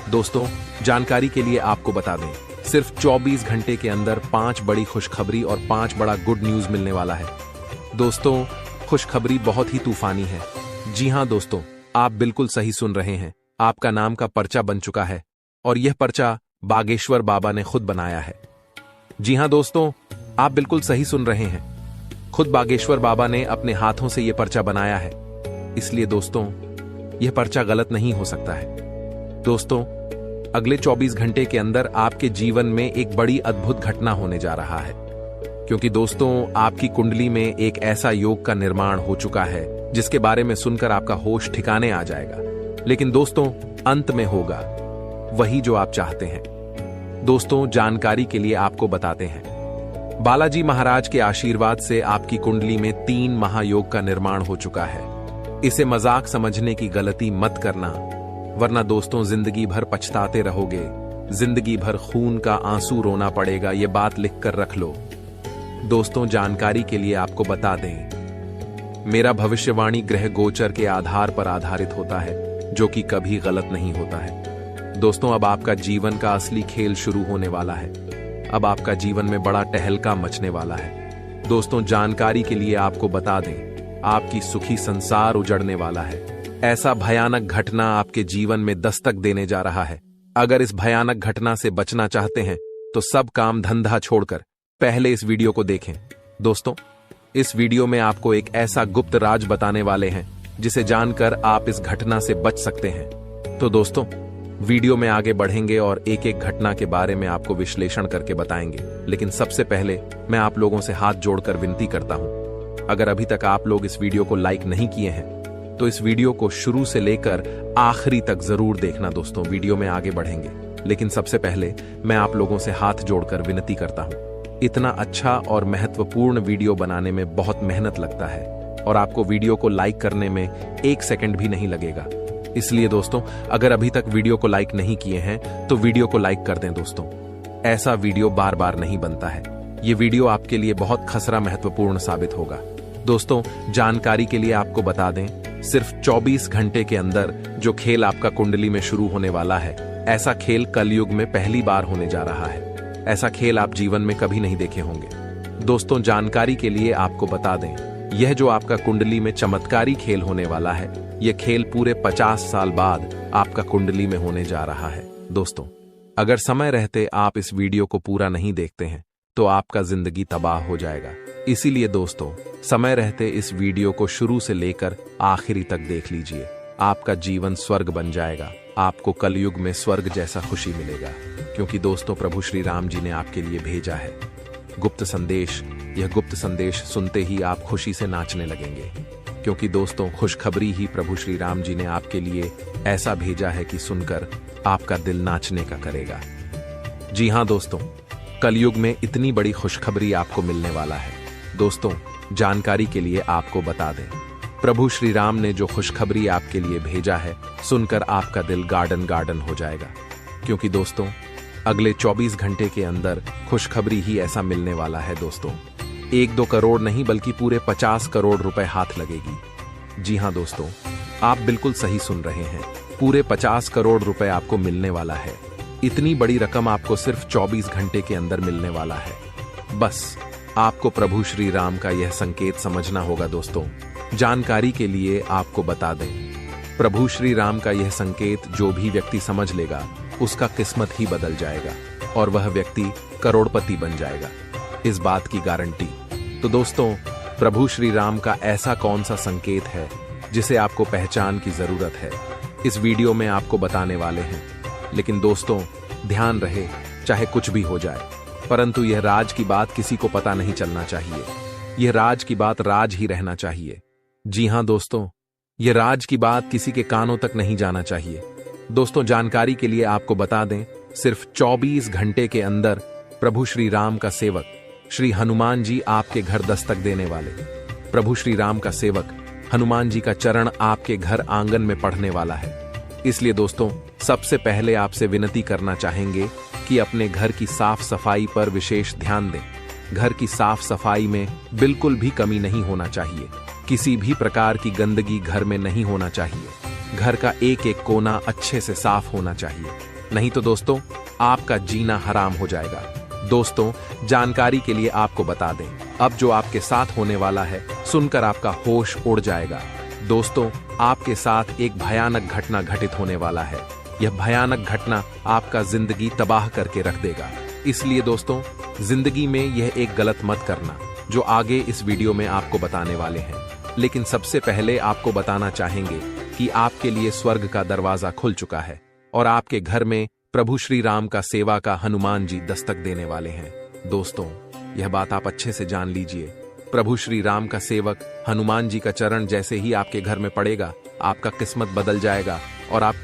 दोस्तों, जानकारी के लिए आपको बता दें, सिर्फ 24 घंटे के अंदर 5 बड़ी खुशखबरी और 5 बड़ा गुड न्यूज मिलने वाला है। दोस्तों, खुशखबरी बहुत ही तूफानी है। जी हाँ दोस्तों, आप बिल्कुल सही सुन रहे हैं। आपका नाम का पर्चा बन चुका है और यह पर्चा बागेश्वर बाबा ने खुद बनाया है। जी हाँ दोस्तों, आप बिल्कुल सही सुन रहे हैं। खुद बागेश्वर बाबा ने अपने हाथों से यह पर्चा बनाया है, इसलिए दोस्तों यह पर्चा गलत नहीं हो सकता है। दोस्तों, अगले 24 घंटे के अंदर आपके जीवन में एक बड़ी अद्भुत घटना होने जा रहा है, क्योंकि दोस्तों आपकी कुंडली में एक ऐसा योग का निर्माण हो चुका है जिसके बारे में सुनकर आपका होश ठिकाने आ जाएगा। लेकिन दोस्तों, अंत में होगा वही जो आप चाहते हैं। दोस्तों, जानकारी के लिए आपको बताते हैं, बालाजी महाराज के आशीर्वाद से आपकी कुंडली में 3 महायोग का निर्माण हो चुका है। इसे मजाक समझने की गलती मत करना, वरना दोस्तों जिंदगी भर पछताते रहोगे, जिंदगी भर खून का आंसू रोना पड़ेगा। ये बात लिख कर रख लो। दोस्तों, जानकारी के लिए आपको बता दें, मेरा भविष्यवाणी ग्रह गोचर के आधार पर आधारित होता है, जो कि कभी गलत नहीं होता है। दोस्तों, अब आपका जीवन का असली खेल शुरू होने वाला है। अब आपका जीवन में बड़ा टहलका मचने वाला है। दोस्तों, जानकारी के लिए आपको बता दें, आपकी सुखी संसार उजड़ने वाला है। ऐसा भयानक घटना आपके जीवन में दस्तक देने जा रहा है। अगर इस भयानक घटना से बचना चाहते हैं तो सब काम धंधा छोड़कर पहले इस वीडियो को देखें। दोस्तों, इस वीडियो में आपको एक ऐसा गुप्त राज बताने वाले हैं जिसे जानकर आप इस घटना से बच सकते हैं। तो दोस्तों, वीडियो में आगे बढ़ेंगे और एक एक घटना के बारे में आपको विश्लेषण करके बताएंगे। लेकिन सबसे पहले मैं आप लोगों से हाथ जोड़कर विनती करता हूं, अगर अभी तक आप लोग इस वीडियो को लाइक नहीं किए हैं तो इस वीडियो को शुरू से लेकर आखिरी तक जरूर देखना। दोस्तों, वीडियो में आगे बढ़ेंगे, लेकिन सबसे पहले मैं आप लोगों से हाथ जोड़कर विनती करता हूं। इतना अच्छा और महत्वपूर्ण वीडियो बनाने में बहुत मेहनत लगता है और आपको वीडियो को लाइक करने में 1 सेकंड भी नहीं लगेगा। इसलिए दोस्तों, अगर अभी तक वीडियो को लाइक नहीं किए हैं तो वीडियो को लाइक कर दें। दोस्तों, ऐसा वीडियो बार बार नहीं बनता है। ये वीडियो आपके लिए बहुत खसरा महत्वपूर्ण साबित होगा। दोस्तों, जानकारी के लिए आपको बता दें, सिर्फ 24 घंटे के अंदर जो खेल आपका कुंडली में शुरू होने वाला है, ऐसा खेल कलयुग में पहली बार होने जा रहा है। ऐसा खेल आप जीवन में कभी नहीं देखे होंगे। दोस्तों, जानकारी के लिए आपको बता दें, यह जो आपका कुंडली में चमत्कारी खेल होने वाला है, यह खेल पूरे 50 साल बाद आपका कुंडली में होने जा रहा है। दोस्तों, अगर समय रहते आप इस वीडियो को पूरा नहीं देखते हैं तो आपका जिंदगी तबाह हो जाएगा। इसीलिए दोस्तों, समय रहते इस वीडियो को शुरू से लेकर आखिरी तक देख लीजिए। आपका जीवन स्वर्ग बन जाएगा। आपको कलयुग में स्वर्ग जैसा खुशी मिलेगा, क्योंकि दोस्तों प्रभु श्री राम जी ने आपके लिए भेजा है गुप्त संदेश। यह गुप्त संदेश सुनते ही आप खुशी से नाचने लगेंगे, क्योंकि दोस्तों खुशखबरी ही प्रभु श्री राम जी ने आपके लिए ऐसा भेजा है कि सुनकर आपका दिल नाचने का करेगा। जी हाँ दोस्तों, कलयुग में इतनी बड़ी खुशखबरी आपको मिलने वाला है। दोस्तों, जानकारी के लिए आपको बता दें, प्रभु श्री राम ने जो खुशखबरी आपके लिए भेजा है, सुनकर आपका दिल गार्डन गार्डन हो जाएगा, क्योंकि दोस्तों अगले 24 घंटे के अंदर खुशखबरी ही ऐसा मिलने वाला है। दोस्तों, 1-2 करोड़ नहीं बल्कि पूरे 50 करोड़ रुपए हाथ लगेगी। जी हाँ दोस्तों, आप बिल्कुल सही सुन रहे हैं, पूरे 50 करोड़ रुपए आपको मिलने वाला है। इतनी बड़ी रकम आपको सिर्फ 24 घंटे के अंदर मिलने वाला है। बस आपको प्रभु श्री राम का यह संकेत समझना होगा। दोस्तों, जानकारी के लिए आपको बता दें, प्रभु श्री राम का यह संकेत जो भी व्यक्ति समझ लेगा उसका किस्मत ही बदल जाएगा और वह व्यक्ति करोड़पति बन जाएगा, इस बात की गारंटी। तो दोस्तों, प्रभु श्री राम का ऐसा कौन सा संकेत है जिसे आपको पहचान की जरूरत है, इस वीडियो में आपको बताने वाले हैं। लेकिन दोस्तों, ध्यान रहे, चाहे कुछ भी हो जाए, परंतु यह राज की बात किसी को पता नहीं चलना चाहिए। यह राज की बात राज ही रहना चाहिए। जी हाँ दोस्तों, यह राज की बात किसी के कानों तक नहीं जाना चाहिए। दोस्तों, जानकारी के लिए आपको बता दें, सिर्फ 24 घंटे के अंदर प्रभु श्री राम का सेवक श्री हनुमान जी आपके घर दस्तक देने वाले। प्रभु श्री राम का सेवक हनुमान जी का चरण आपके घर आंगन में पढ़ने वाला है। इसलिए दोस्तों, सबसे पहले आपसे विनती करना चाहेंगे कि अपने घर की साफ सफाई पर विशेष ध्यान दें। घर की साफ सफाई में बिल्कुल भी कमी नहीं होना चाहिए। किसी भी प्रकार की गंदगी घर में नहीं होना चाहिए। घर का एक एक कोना अच्छे से साफ होना चाहिए, नहीं तो दोस्तों आपका जीना हराम हो जाएगा। दोस्तों, जानकारी के लिए आपको बता दें, अब जो आपके साथ होने वाला है सुनकर आपका होश उड़ जाएगा। दोस्तों, आपके साथ एक भयानक घटना घटित होने वाला है। यह भयानक घटना आपका जिंदगी तबाह करके रख देगा। इसलिए दोस्तों, जिंदगी में यह एक गलत मत करना, जो आगे इस वीडियो में आपको बताने वाले हैं। लेकिन सबसे पहले आपको बताना चाहेंगे कि आपके लिए स्वर्ग का दरवाजा खुल चुका है और आपके घर में प्रभु श्री राम का सेवा का हनुमान जी दस्तक देने वाले हैं। दोस्तों, यह बात आप अच्छे से जान लीजिए। प्रभु श्री राम का सेवक हनुमान जी का चरण जैसे ही आपके घर में पड़ेगा, आपका किस्मत बदल जाएगा और आप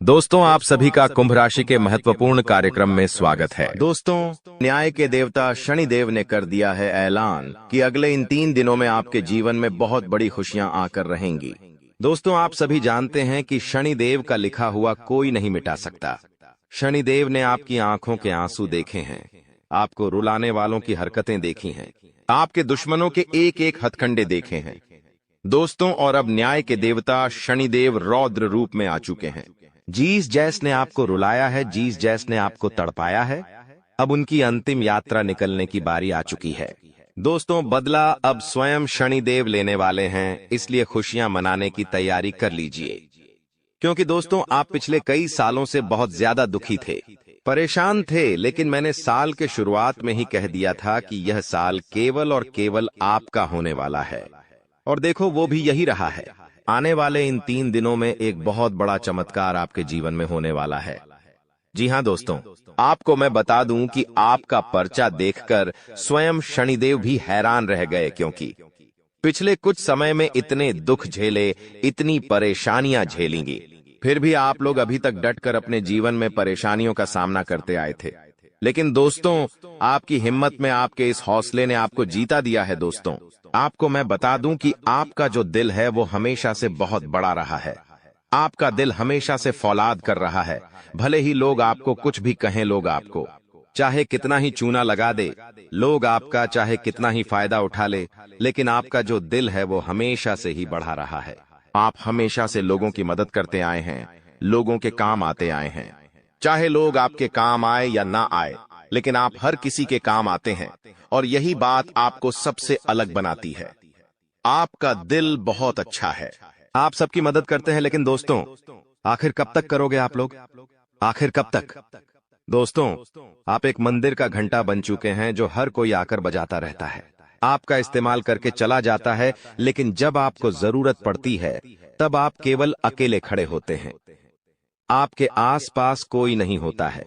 दोस्तों, आप सभी का कुंभ राशि के महत्वपूर्ण कार्यक्रम में स्वागत है। दोस्तों, न्याय के देवता शनिदेव ने कर दिया है ऐलान कि अगले इन 3 दिनों में आपके जीवन में बहुत बड़ी खुशियां आकर रहेंगी। दोस्तों, आप सभी जानते हैं कि शनिदेव का लिखा हुआ कोई नहीं मिटा सकता। शनिदेव ने आपकी आंखों के आंसू देखे हैं, आपको रुलाने वालों की हरकतें देखी हैं, आपके दुश्मनों के एक एक हथकंडे देखे हैं। दोस्तों, और अब न्याय के देवता शनिदेव रौद्र रूप में आ चुके हैं। जीस जैस ने आपको रुलाया है, जीस जैस ने आपको तड़पाया है, अब उनकी अंतिम यात्रा निकलने की बारी आ चुकी है। दोस्तों, बदला अब स्वयं शनिदेव लेने वाले हैं, इसलिए खुशियां मनाने की तैयारी कर लीजिए। क्योंकि दोस्तों, आप पिछले कई सालों से बहुत ज्यादा दुखी थे, परेशान थे, लेकिन मैंने साल के शुरुआत में ही कह दिया था कि यह साल केवल और केवल आपका होने वाला है। और देखो, वो भी यही रहा है। आने वाले इन 3 दिनों में एक बहुत बड़ा चमत्कार आपके जीवन में होने वाला है। जी हाँ दोस्तों, आपको मैं बता दूं कि आपका पर्चा देखकर स्वयं शनिदेव भी हैरान रह गए, क्योंकि पिछले कुछ समय में इतने दुख झेले, इतनी परेशानियां झेलेंगी, फिर भी आप लोग अभी तक डटकर अपने जीवन में परेशानियों का सामना करते आए थे। लेकिन दोस्तों, आपकी हिम्मत में, आपके इस हौसले ने आपको जीता दिया है। दोस्तों, आपको मैं बता दूं कि आपका जो दिल है वो हमेशा से बहुत बड़ा रहा है। आपका दिल हमेशा से फौलाद कर रहा है। भले ही लोग आपको कुछ भी कहें, लोग आपको चाहे कितना ही चूना लगा दे, लोग आपका चाहे कितना ही फायदा उठा ले, लेकिन आपका जो दिल है वो हमेशा से ही बढ़ा रहा है। आप हमेशा से लोगों की मदद करते आए हैं, लोगों के काम आते आए हैं। चाहे लोग आपके काम आए या ना आए, लेकिन आप हर किसी के काम आते हैं, और यही बात आपको सबसे अलग बनाती है। आपका दिल बहुत अच्छा है, आप सबकी मदद करते हैं, लेकिन दोस्तों, आखिर कब तक करोगे आप लोग? आखिर कब तक? दोस्तों, आप एक मंदिर का घंटा बन चुके हैं जो हर कोई आकर बजाता रहता है, आपका इस्तेमाल करके चला जाता है, लेकिन जब आपको जरूरत पड़ती है तब आप केवल अकेले खड़े होते हैं। आपके आसपास कोई नहीं होता है।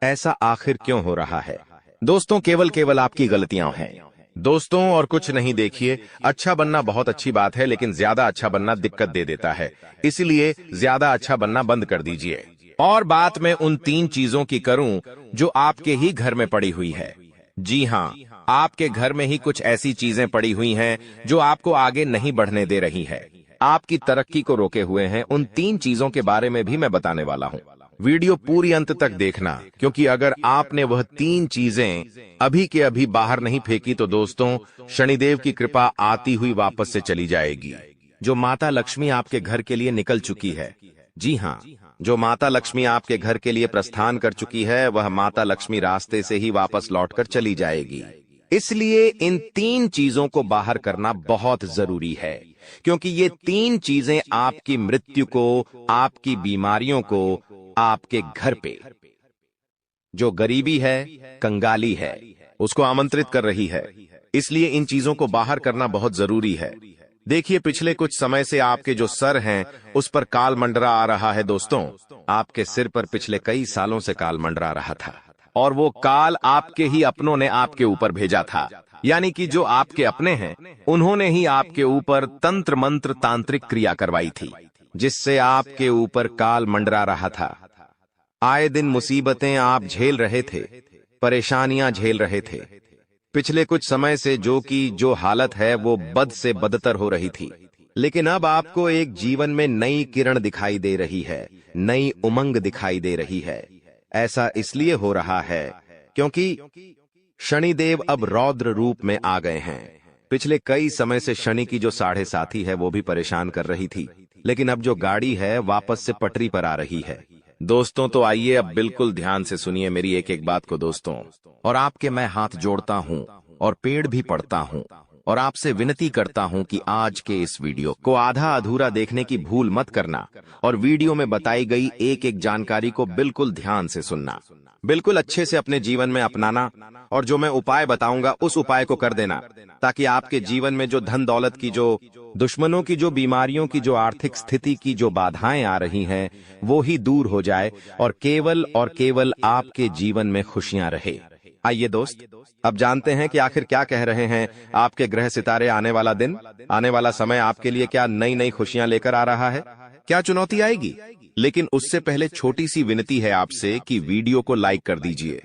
ऐसा आखिर क्यों हो रहा है? दोस्तों, केवल आपकी गलतियां हैं। दोस्तों, और कुछ नहीं। देखिए, अच्छा बनना बहुत अच्छी बात है, लेकिन ज्यादा अच्छा बनना दिक्कत दे देता है। इसलिए ज्यादा अच्छा बनना बंद कर दीजिए। और बात मैं उन 3 चीजों की करूं जो आपके ही घर में पड़ी हुई है। जी हाँ, आपके घर में ही कुछ ऐसी चीजें पड़ी हुई हैं जो आपको आगे नहीं बढ़ने दे रही है, आपकी तरक्की को रोके हुए हैं। उन 3 चीजों के बारे में भी मैं बताने वाला हूं। वीडियो पूरी अंत तक देखना, क्योंकि अगर आपने वह 3 चीजें अभी के अभी बाहर नहीं फेंकी तो दोस्तों, शनिदेव की कृपा आती हुई वापस से चली जाएगी। जो माता लक्ष्मी आपके घर के लिए निकल चुकी है, जी हाँ, जो माता लक्ष्मी आपके घर के लिए प्रस्थान कर चुकी है, वह माता लक्ष्मी रास्ते से ही वापस लौटकर चली जाएगी। इसलिए इन 3 चीजों को बाहर करना बहुत जरूरी है, क्योंकि ये 3 चीजें आपकी मृत्यु को, आपकी बीमारियों को, आपके घर पे जो गरीबी है, कंगाली है, उसको आमंत्रित कर रही है। इसलिए इन चीजों को बाहर करना बहुत जरूरी है। देखिए, पिछले कुछ समय से आपके जो सर हैं उस पर काल मंडरा आ रहा है। दोस्तों, आपके सिर पर पिछले कई सालों से काल मंडरा रहा था और वो काल आपके ही अपनों ने आपके ऊपर भेजा था। यानी कि जो आपके अपने हैं उन्होंने ही आपके ऊपर तंत्र मंत्र तांत्रिक क्रिया करवाई थी, जिससे आपके ऊपर काल मंडरा रहा था। आए दिन मुसीबतें आप झेल रहे थे, परेशानियां झेल रहे थे। पिछले कुछ समय से जो हालत है वो बद से बदतर हो रही थी, लेकिन अब आपको एक जीवन में नई किरण दिखाई दे रही है, नई उमंग दिखाई दे रही है। ऐसा इसलिए हो रहा है क्योंकि शनिदेव अब रौद्र रूप में आ गए हैं। पिछले कई समय से शनि की जो साढ़े साथी है वो भी परेशान कर रही थी, लेकिन अब जो गाड़ी है वापस से पटरी पर आ रही है। दोस्तों, तो आइए अब बिल्कुल ध्यान से सुनिए मेरी एक एक बात को दोस्तों, और आपके मैं हाथ जोड़ता हूं और पेड़ भी पड़ता हूं और आपसे विनती करता हूं कि आज के इस वीडियो को आधा अधूरा देखने की भूल मत करना और वीडियो में बताई गई एक एक जानकारी को बिल्कुल ध्यान से सुनना, बिल्कुल अच्छे से अपने जीवन में अपनाना और जो मैं उपाय बताऊंगा उस उपाय को कर देना, ताकि आपके जीवन में जो धन दौलत की, जो दुश्मनों की, जो बीमारियों की, जो आर्थिक स्थिति की जो बाधाएं आ रही हैं वो ही दूर हो जाए और केवल आपके जीवन में खुशियां रहे। आइए दोस्त, अब जानते हैं कि आखिर क्या कह रहे हैं आपके ग्रह सितारे। आने वाला दिन, आने वाला समय आपके लिए क्या नई नई खुशियां लेकर आ रहा है, क्या चुनौती आएगी। लेकिन उससे पहले छोटी सी विनती है आपसे कि वीडियो को लाइक कर दीजिए।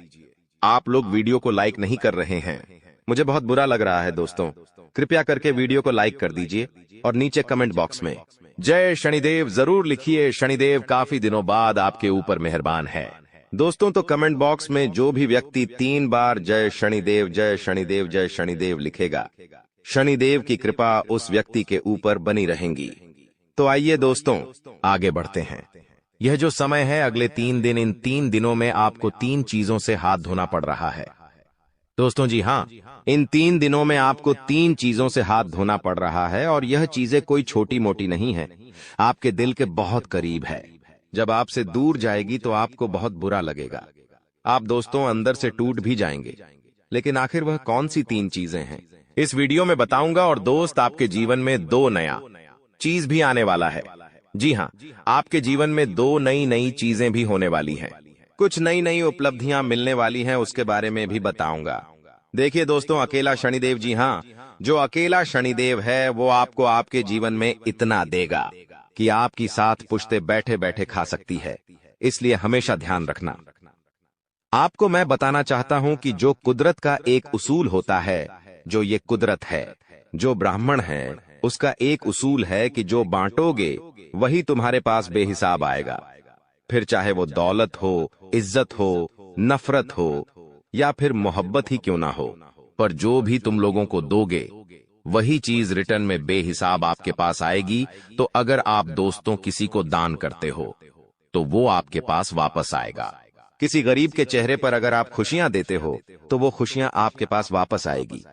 आप लोग वीडियो को लाइक नहीं कर रहे हैं, मुझे बहुत बुरा लग रहा है दोस्तों। कृपया करके वीडियो को लाइक कर दीजिए और नीचे कमेंट बॉक्स में जय शनिदेव जरूर लिखिए। शनिदेव काफी दिनों बाद आपके ऊपर मेहरबान है। दोस्तों, तो कमेंट बॉक्स में जो भी व्यक्ति 3 बार जय शनिदेव जय शनिदेव जय शनिदेव लिखेगा, शनिदेव की कृपा उस व्यक्ति के ऊपर बनी रहेंगी। तो आइए दोस्तों आगे बढ़ते हैं। यह जो समय है अगले 3 दिन, इन 3 दिनों में आपको 3 चीजों से हाथ धोना पड़ रहा है। दोस्तों जी हाँ, इन 3 दिनों में आपको 3 चीजों से हाथ धोना पड़ रहा है और यह चीजें कोई छोटी मोटी नहीं है, आपके दिल के बहुत करीब है। जब आपसे दूर जाएगी तो आपको बहुत बुरा लगेगा, आप दोस्तों अंदर से टूट भी जाएंगे। लेकिन आखिर वह कौन सी 3 चीजें हैं इस वीडियो में बताऊंगा। और दोस्त, आपके जीवन में 2 नया चीज भी आने वाला है। जी हाँ, आपके जीवन में 2 नई चीजें भी होने वाली हैं। कुछ नई उपलब्धियां मिलने वाली हैं, उसके बारे में भी बताऊंगा। देखिए दोस्तों, अकेला शनिदेव, जी हाँ, जो अकेला शनिदेव है वो आपको आपके जीवन में इतना देगा कि आपकी साथ पुश्ते बैठे बैठे खा सकती है। इसलिए हमेशा ध्यान रखना। आपको मैं बताना चाहता हूं कि जो कुदरत का एक उसूल होता है, जो ये कुदरत है, जो ब्राह्मण है, उसका एक उसूल है कि जो बांटोगे वही तुम्हारे पास बेहिसाब आएगा। फिर चाहे वो दौलत हो, इज्जत हो, नफरत हो या फिर मोहब्बत ही क्यों ना हो, पर जो भी तुम लोगों को दोगे वही चीज रिटर्न में बेहिसाब आपके पास आएगी। तो अगर आप दोस्तों किसी को दान करते हो तो वो आपके पास वापस आएगा। किसी गरीब के चेहरे पर अगर आप खुशियां देते हो तो वो खुशियां आपके पास वापस आएगी।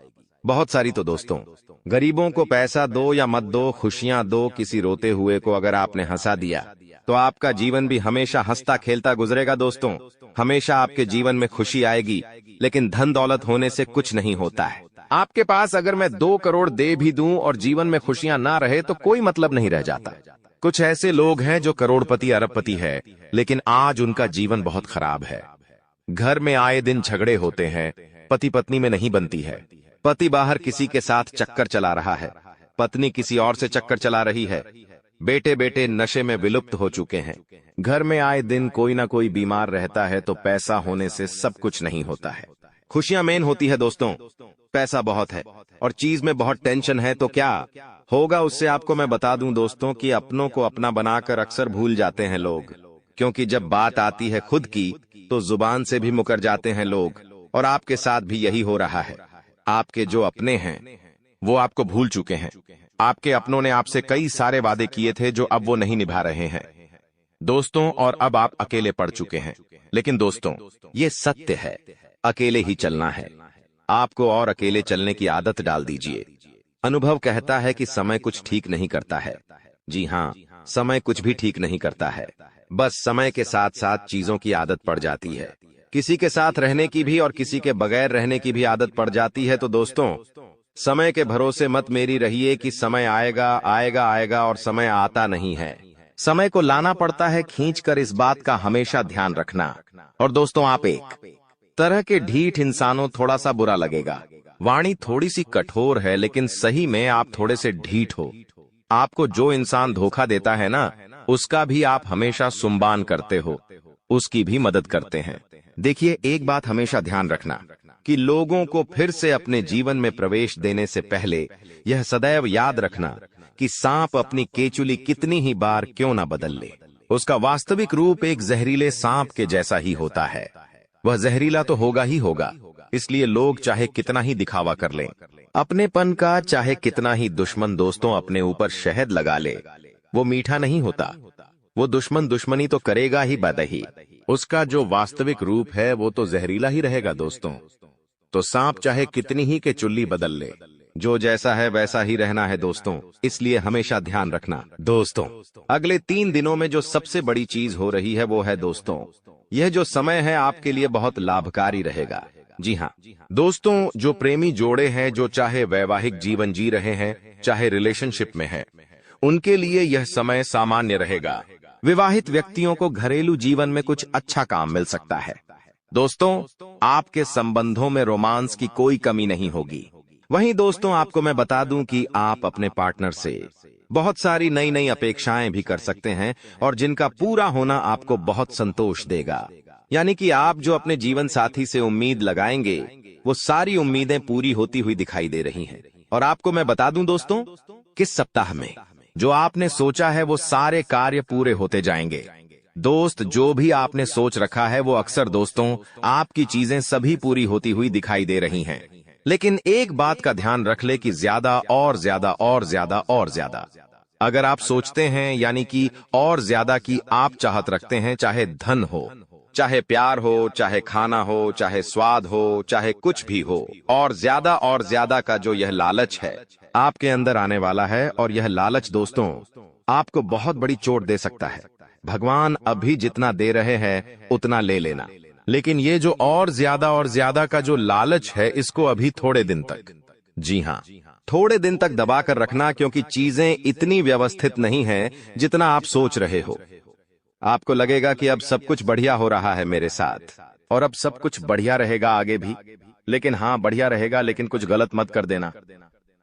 बहुत सारी। तो दोस्तों, गरीबों को पैसा दो या मत दो, खुशियां दो। किसी रोते हुए को अगर आपने हंसा दिया तो आपका जीवन भी हमेशा हंसता खेलता गुजरेगा। दोस्तों, हमेशा आपके जीवन में खुशी आएगी। लेकिन धन दौलत होने से कुछ नहीं होता है। आपके पास अगर मैं 2 करोड़ दे भी दूं और जीवन में खुशियां ना रहे तो कोई मतलब नहीं रह जाता। कुछ ऐसे लोग हैं जो करोड़पति अरबपति है, लेकिन आज उनका जीवन बहुत खराब है। घर में आए दिन झगड़े होते हैं, पति पत्नी में नहीं बनती है। पति बाहर किसी के साथ चक्कर चला रहा है, पत्नी किसी और से चक्कर चला रही है। बेटे नशे में विलुप्त हो चुके हैं। घर में आए दिन कोई ना कोई बीमार रहता है। तो पैसा होने से सब कुछ नहीं होता है। खुशियां मेन होती है दोस्तों। पैसा बहुत है और चीज में बहुत टेंशन है तो क्या होगा उससे आपको मैं बता दूं दोस्तों कि अपनों को अपना बनाकर अक्सर भूल जाते हैं लोग, क्योंकि जब बात आती है खुद की तो जुबान से भी मुकर जाते हैं लोग। और आपके साथ भी यही हो रहा है। आपके जो अपने हैं वो आपको भूल चुके हैं। आपके अपनों ने आपसे कई सारे वादे किए थे जो अब वो नहीं निभा रहे हैं दोस्तों, और अब आप अकेले पड़ चुके हैं। लेकिन दोस्तों, ये सत्य है, अकेले ही चलना है आपको और अकेले चलने की आदत डाल दीजिए। अनुभव कहता है कि समय कुछ ठीक नहीं करता है। जी हाँ, समय कुछ भी ठीक नहीं करता है। बस समय के साथ साथ चीजों की आदत पड़ जाती है। किसी के साथ रहने की भी और किसी के बगैर रहने की भी आदत पड़ जाती है। तो दोस्तों, समय के भरोसे मत मेरी रहिए कि समय आएगा आएगा आएगा और समय आता नहीं है। समय को लाना पड़ता है खींचकर, इस बात का हमेशा ध्यान रखना। और दोस्तों, आप एक तरह के ढीठ इंसानों, थोड़ा सा बुरा लगेगा, वाणी थोड़ी सी कठोर है, लेकिन सही में आप थोड़े से ढीठ हो। आपको जो इंसान धोखा देता है ना, उसका भी आप हमेशा सुम्बान करते हो, उसकी भी मदद करते हैं। देखिए, एक बात हमेशा ध्यान रखना कि लोगों को फिर से अपने जीवन में प्रवेश देने से पहले यह सदैव याद रखना कि सांप अपनी केचुली कितनी ही बार क्यों ना बदल ले, उसका वास्तविक रूप एक जहरीले सांप के जैसा ही होता है। वह जहरीला तो होगा ही होगा, इसलिए लोग चाहे कितना ही दिखावा कर लें अपनेपन का, चाहे कितना ही दुश्मन दोस्तों अपने ऊपर शहद लगा ले, वो मीठा नहीं होता। वो दुश्मन दुश्मनी तो करेगा ही बदही, उसका जो वास्तविक रूप है वो तो जहरीला ही रहेगा दोस्तों। तो सांप चाहे कितनी ही के चुल्ली बदल ले, जो जैसा है वैसा ही रहना है दोस्तों, इसलिए हमेशा ध्यान रखना। दोस्तों, अगले 3 दिनों में जो सबसे बड़ी चीज हो रही है वो है दोस्तों, यह जो समय है आपके लिए बहुत लाभकारी रहेगा। जी हाँ दोस्तों, जो प्रेमी जोड़े हैं, जो चाहे वैवाहिक जीवन जी रहे हैं चाहे रिलेशनशिप में है, उनके लिए यह समय सामान्य रहेगा। विवाहित व्यक्तियों को घरेलू जीवन में कुछ अच्छा काम मिल सकता है। दोस्तों, आपके संबंधों में रोमांस की कोई कमी नहीं होगी। वहीं दोस्तों, आपको मैं बता दूं कि आप अपने पार्टनर से बहुत सारी नई नई अपेक्षाएं भी कर सकते हैं, और जिनका पूरा होना आपको बहुत संतोष देगा। यानी कि आप जो अपने जीवन साथी से उम्मीद लगाएंगे, वो सारी उम्मीदें पूरी होती हुई दिखाई दे रही हैं। और आपको मैं बता दूं दोस्तों, किस सप्ताह में जो आपने सोचा है वो सारे कार्य पूरे होते जाएंगे। दोस्त, जो भी आपने सोच रखा है वो अक्सर दोस्तों आपकी चीजें सभी पूरी होती हुई दिखाई दे रही हैं। लेकिन एक बात का ध्यान रख ले कि ज्यादा और ज्यादा और ज्यादा और ज्यादा अगर आप सोचते हैं, यानी कि और ज्यादा की आप चाहत रखते हैं, चाहे धन हो, चाहे प्यार हो, चाहे खाना हो, चाहे स्वाद हो, चाहे कुछ भी हो, और ज्यादा का जो यह लालच है आपके अंदर आने वाला है, और यह लालच दोस्तों आपको बहुत बड़ी चोट दे सकता है। भगवान अभी जितना दे रहे हैं उतना ले लेना, लेकिन ये जो और ज्यादा का जो लालच है, इसको अभी थोड़े दिन तक, जी हाँ थोड़े दिन तक दबा कर रखना, क्योंकि चीजें इतनी व्यवस्थित नहीं हैं जितना आप सोच रहे हो। आपको लगेगा कि अब सब कुछ बढ़िया हो रहा है मेरे साथ, और अब सब कुछ बढ़िया रहेगा आगे भी, लेकिन हाँ बढ़िया रहेगा, लेकिन कुछ गलत मत कर देना।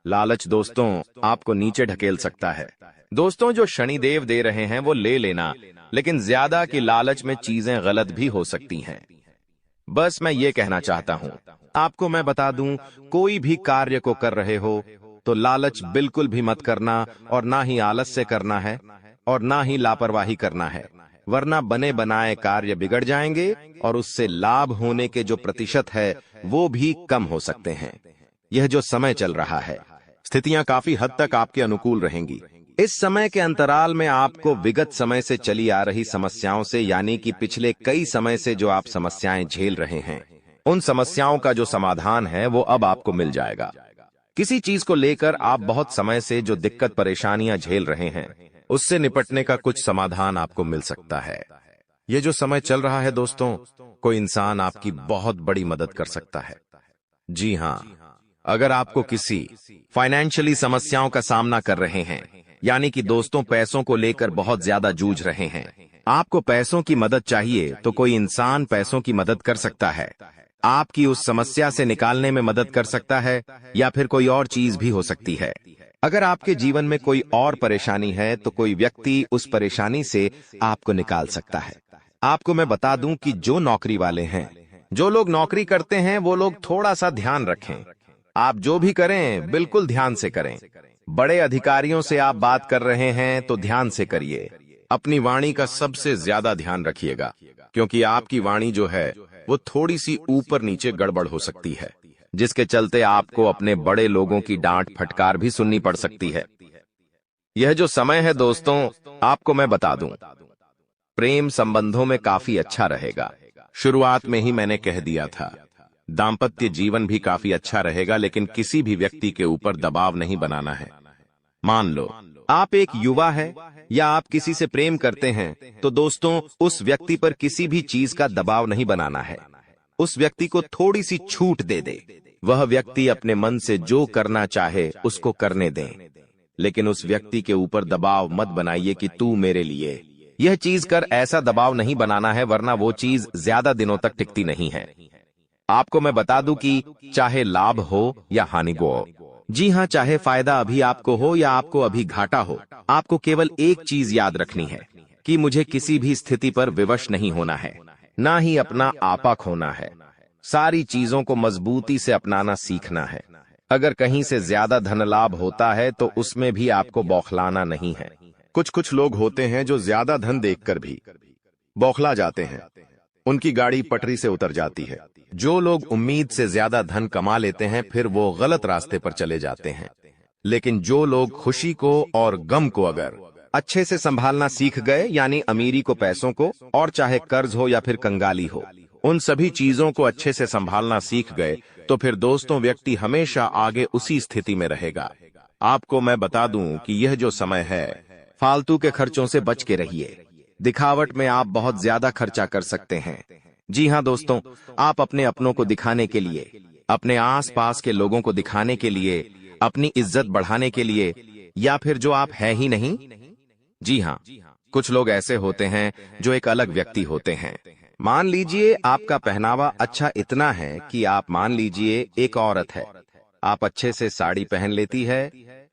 लालच दोस्तों आपको नीचे ढकेल सकता है। दोस्तों, जो शनिदेव दे रहे हैं वो ले लेना, लेकिन ज्यादा की लालच में चीजें गलत भी हो सकती हैं। बस मैं ये कहना चाहता हूं, आपको मैं बता दूं, कोई भी कार्य को कर रहे हो तो लालच बिल्कुल भी मत करना, और ना ही आलस्य करना है, और ना ही लापरवाही करना है, वरना बने बनाए कार्य बिगड़ जाएंगे, और उससे लाभ होने के जो प्रतिशत है वो भी कम हो सकते हैं। यह जो समय चल रहा है, स्थितियां काफी हद तक आपके अनुकूल रहेंगी। इस समय के अंतराल में आपको विगत समय से चली आ रही समस्याओं से, यानी कि पिछले कई समय से जो आप समस्याएं झेल रहे हैं, उन समस्याओं का जो समाधान है वो अब आपको मिल जाएगा। किसी चीज को लेकर आप बहुत समय से जो दिक्कत परेशानियां झेल रहे हैं, उससे निपटने का कुछ समाधान आपको मिल सकता है। ये जो समय चल रहा है दोस्तों, कोई इंसान आपकी बहुत बड़ी मदद कर सकता है। जी हाँ, अगर आपको किसी फाइनेंशियली समस्याओं का सामना कर रहे हैं, यानी कि दोस्तों पैसों को लेकर बहुत ज्यादा जूझ रहे हैं, आपको पैसों की मदद चाहिए, तो कोई इंसान पैसों की मदद कर सकता है, आपकी उस समस्या से निकालने में मदद कर सकता है, या फिर कोई और चीज भी हो सकती है। अगर आपके जीवन में कोई और परेशानी है तो कोई व्यक्ति उस परेशानी से आपको निकाल सकता है। आपको मैं बता दूं कि जो नौकरी वाले हैं, जो लोग नौकरी करते हैं, वो लोग थोड़ा सा ध्यान रखें। आप जो भी करें बिल्कुल ध्यान से करें। बड़े अधिकारियों से आप बात कर रहे हैं तो ध्यान से करिए। अपनी वाणी का सबसे ज्यादा ध्यान रखिएगा, क्योंकि आपकी वाणी जो है वो थोड़ी सी ऊपर नीचे गड़बड़ हो सकती है, जिसके चलते आपको अपने बड़े लोगों की डांट फटकार भी सुननी पड़ सकती है। यह जो समय है दोस्तों, आपको मैं बता दूं, प्रेम संबंधों में काफी अच्छा रहेगा। शुरुआत में ही मैंने कह दिया था, दाम्पत्य जीवन भी काफी अच्छा रहेगा, लेकिन किसी भी व्यक्ति के ऊपर दबाव नहीं बनाना है। मान लो आप एक युवा है या आप किसी से प्रेम करते हैं, तो दोस्तों उस व्यक्ति पर किसी भी चीज का दबाव नहीं बनाना है। उस व्यक्ति को थोड़ी सी छूट दे दे। वह व्यक्ति अपने मन से जो करना चाहे उसको करने दें, लेकिन उस व्यक्ति के ऊपर दबाव मत बनाइए कि तू मेरे लिए यह चीज कर। ऐसा दबाव नहीं बनाना है, वरना वो चीज ज्यादा दिनों तक टिकती नहीं है। आपको मैं बता दूं कि चाहे लाभ हो या हानि हो, जी हाँ, चाहे फायदा अभी आपको हो या आपको अभी घाटा हो, आपको केवल एक चीज याद रखनी है कि मुझे किसी भी स्थिति पर विवश नहीं होना है, ना ही अपना आपा खोना है। सारी चीजों को मजबूती से अपनाना सीखना है। अगर कहीं से ज्यादा धन लाभ होता है तो उसमें भी आपको बौखलाना नहीं है। कुछ लोग होते हैं जो ज्यादा धन देखकर भी बौखला जाते हैं, उनकी गाड़ी पटरी से उतर जाती है। जो लोग उम्मीद से ज्यादा धन कमा लेते हैं फिर वो गलत रास्ते पर चले जाते हैं। लेकिन जो लोग खुशी को और गम को अगर अच्छे से संभालना सीख गए, यानी अमीरी को, पैसों को, और चाहे कर्ज हो या फिर कंगाली हो, उन सभी चीजों को अच्छे से संभालना सीख गए, तो फिर दोस्तों व्यक्ति हमेशा आगे उसी स्थिति में रहेगा। आपको मैं बता दूं कि यह जो समय है, फालतू के खर्चों से बच के रहिए। दिखावट में आप बहुत ज्यादा खर्चा कर सकते हैं। जी हाँ दोस्तों, आप अपने अपनों को दिखाने के लिए, अपने आसपास के लोगों को दिखाने के लिए, अपनी इज्जत बढ़ाने के लिए, या फिर जो आप है ही नहीं। जी हाँ, कुछ लोग ऐसे होते हैं जो एक अलग व्यक्ति होते हैं। मान लीजिए आपका पहनावा अच्छा इतना है कि आप मान लीजिए एक औरत है, आप अच्छे से साड़ी पहन लेती है,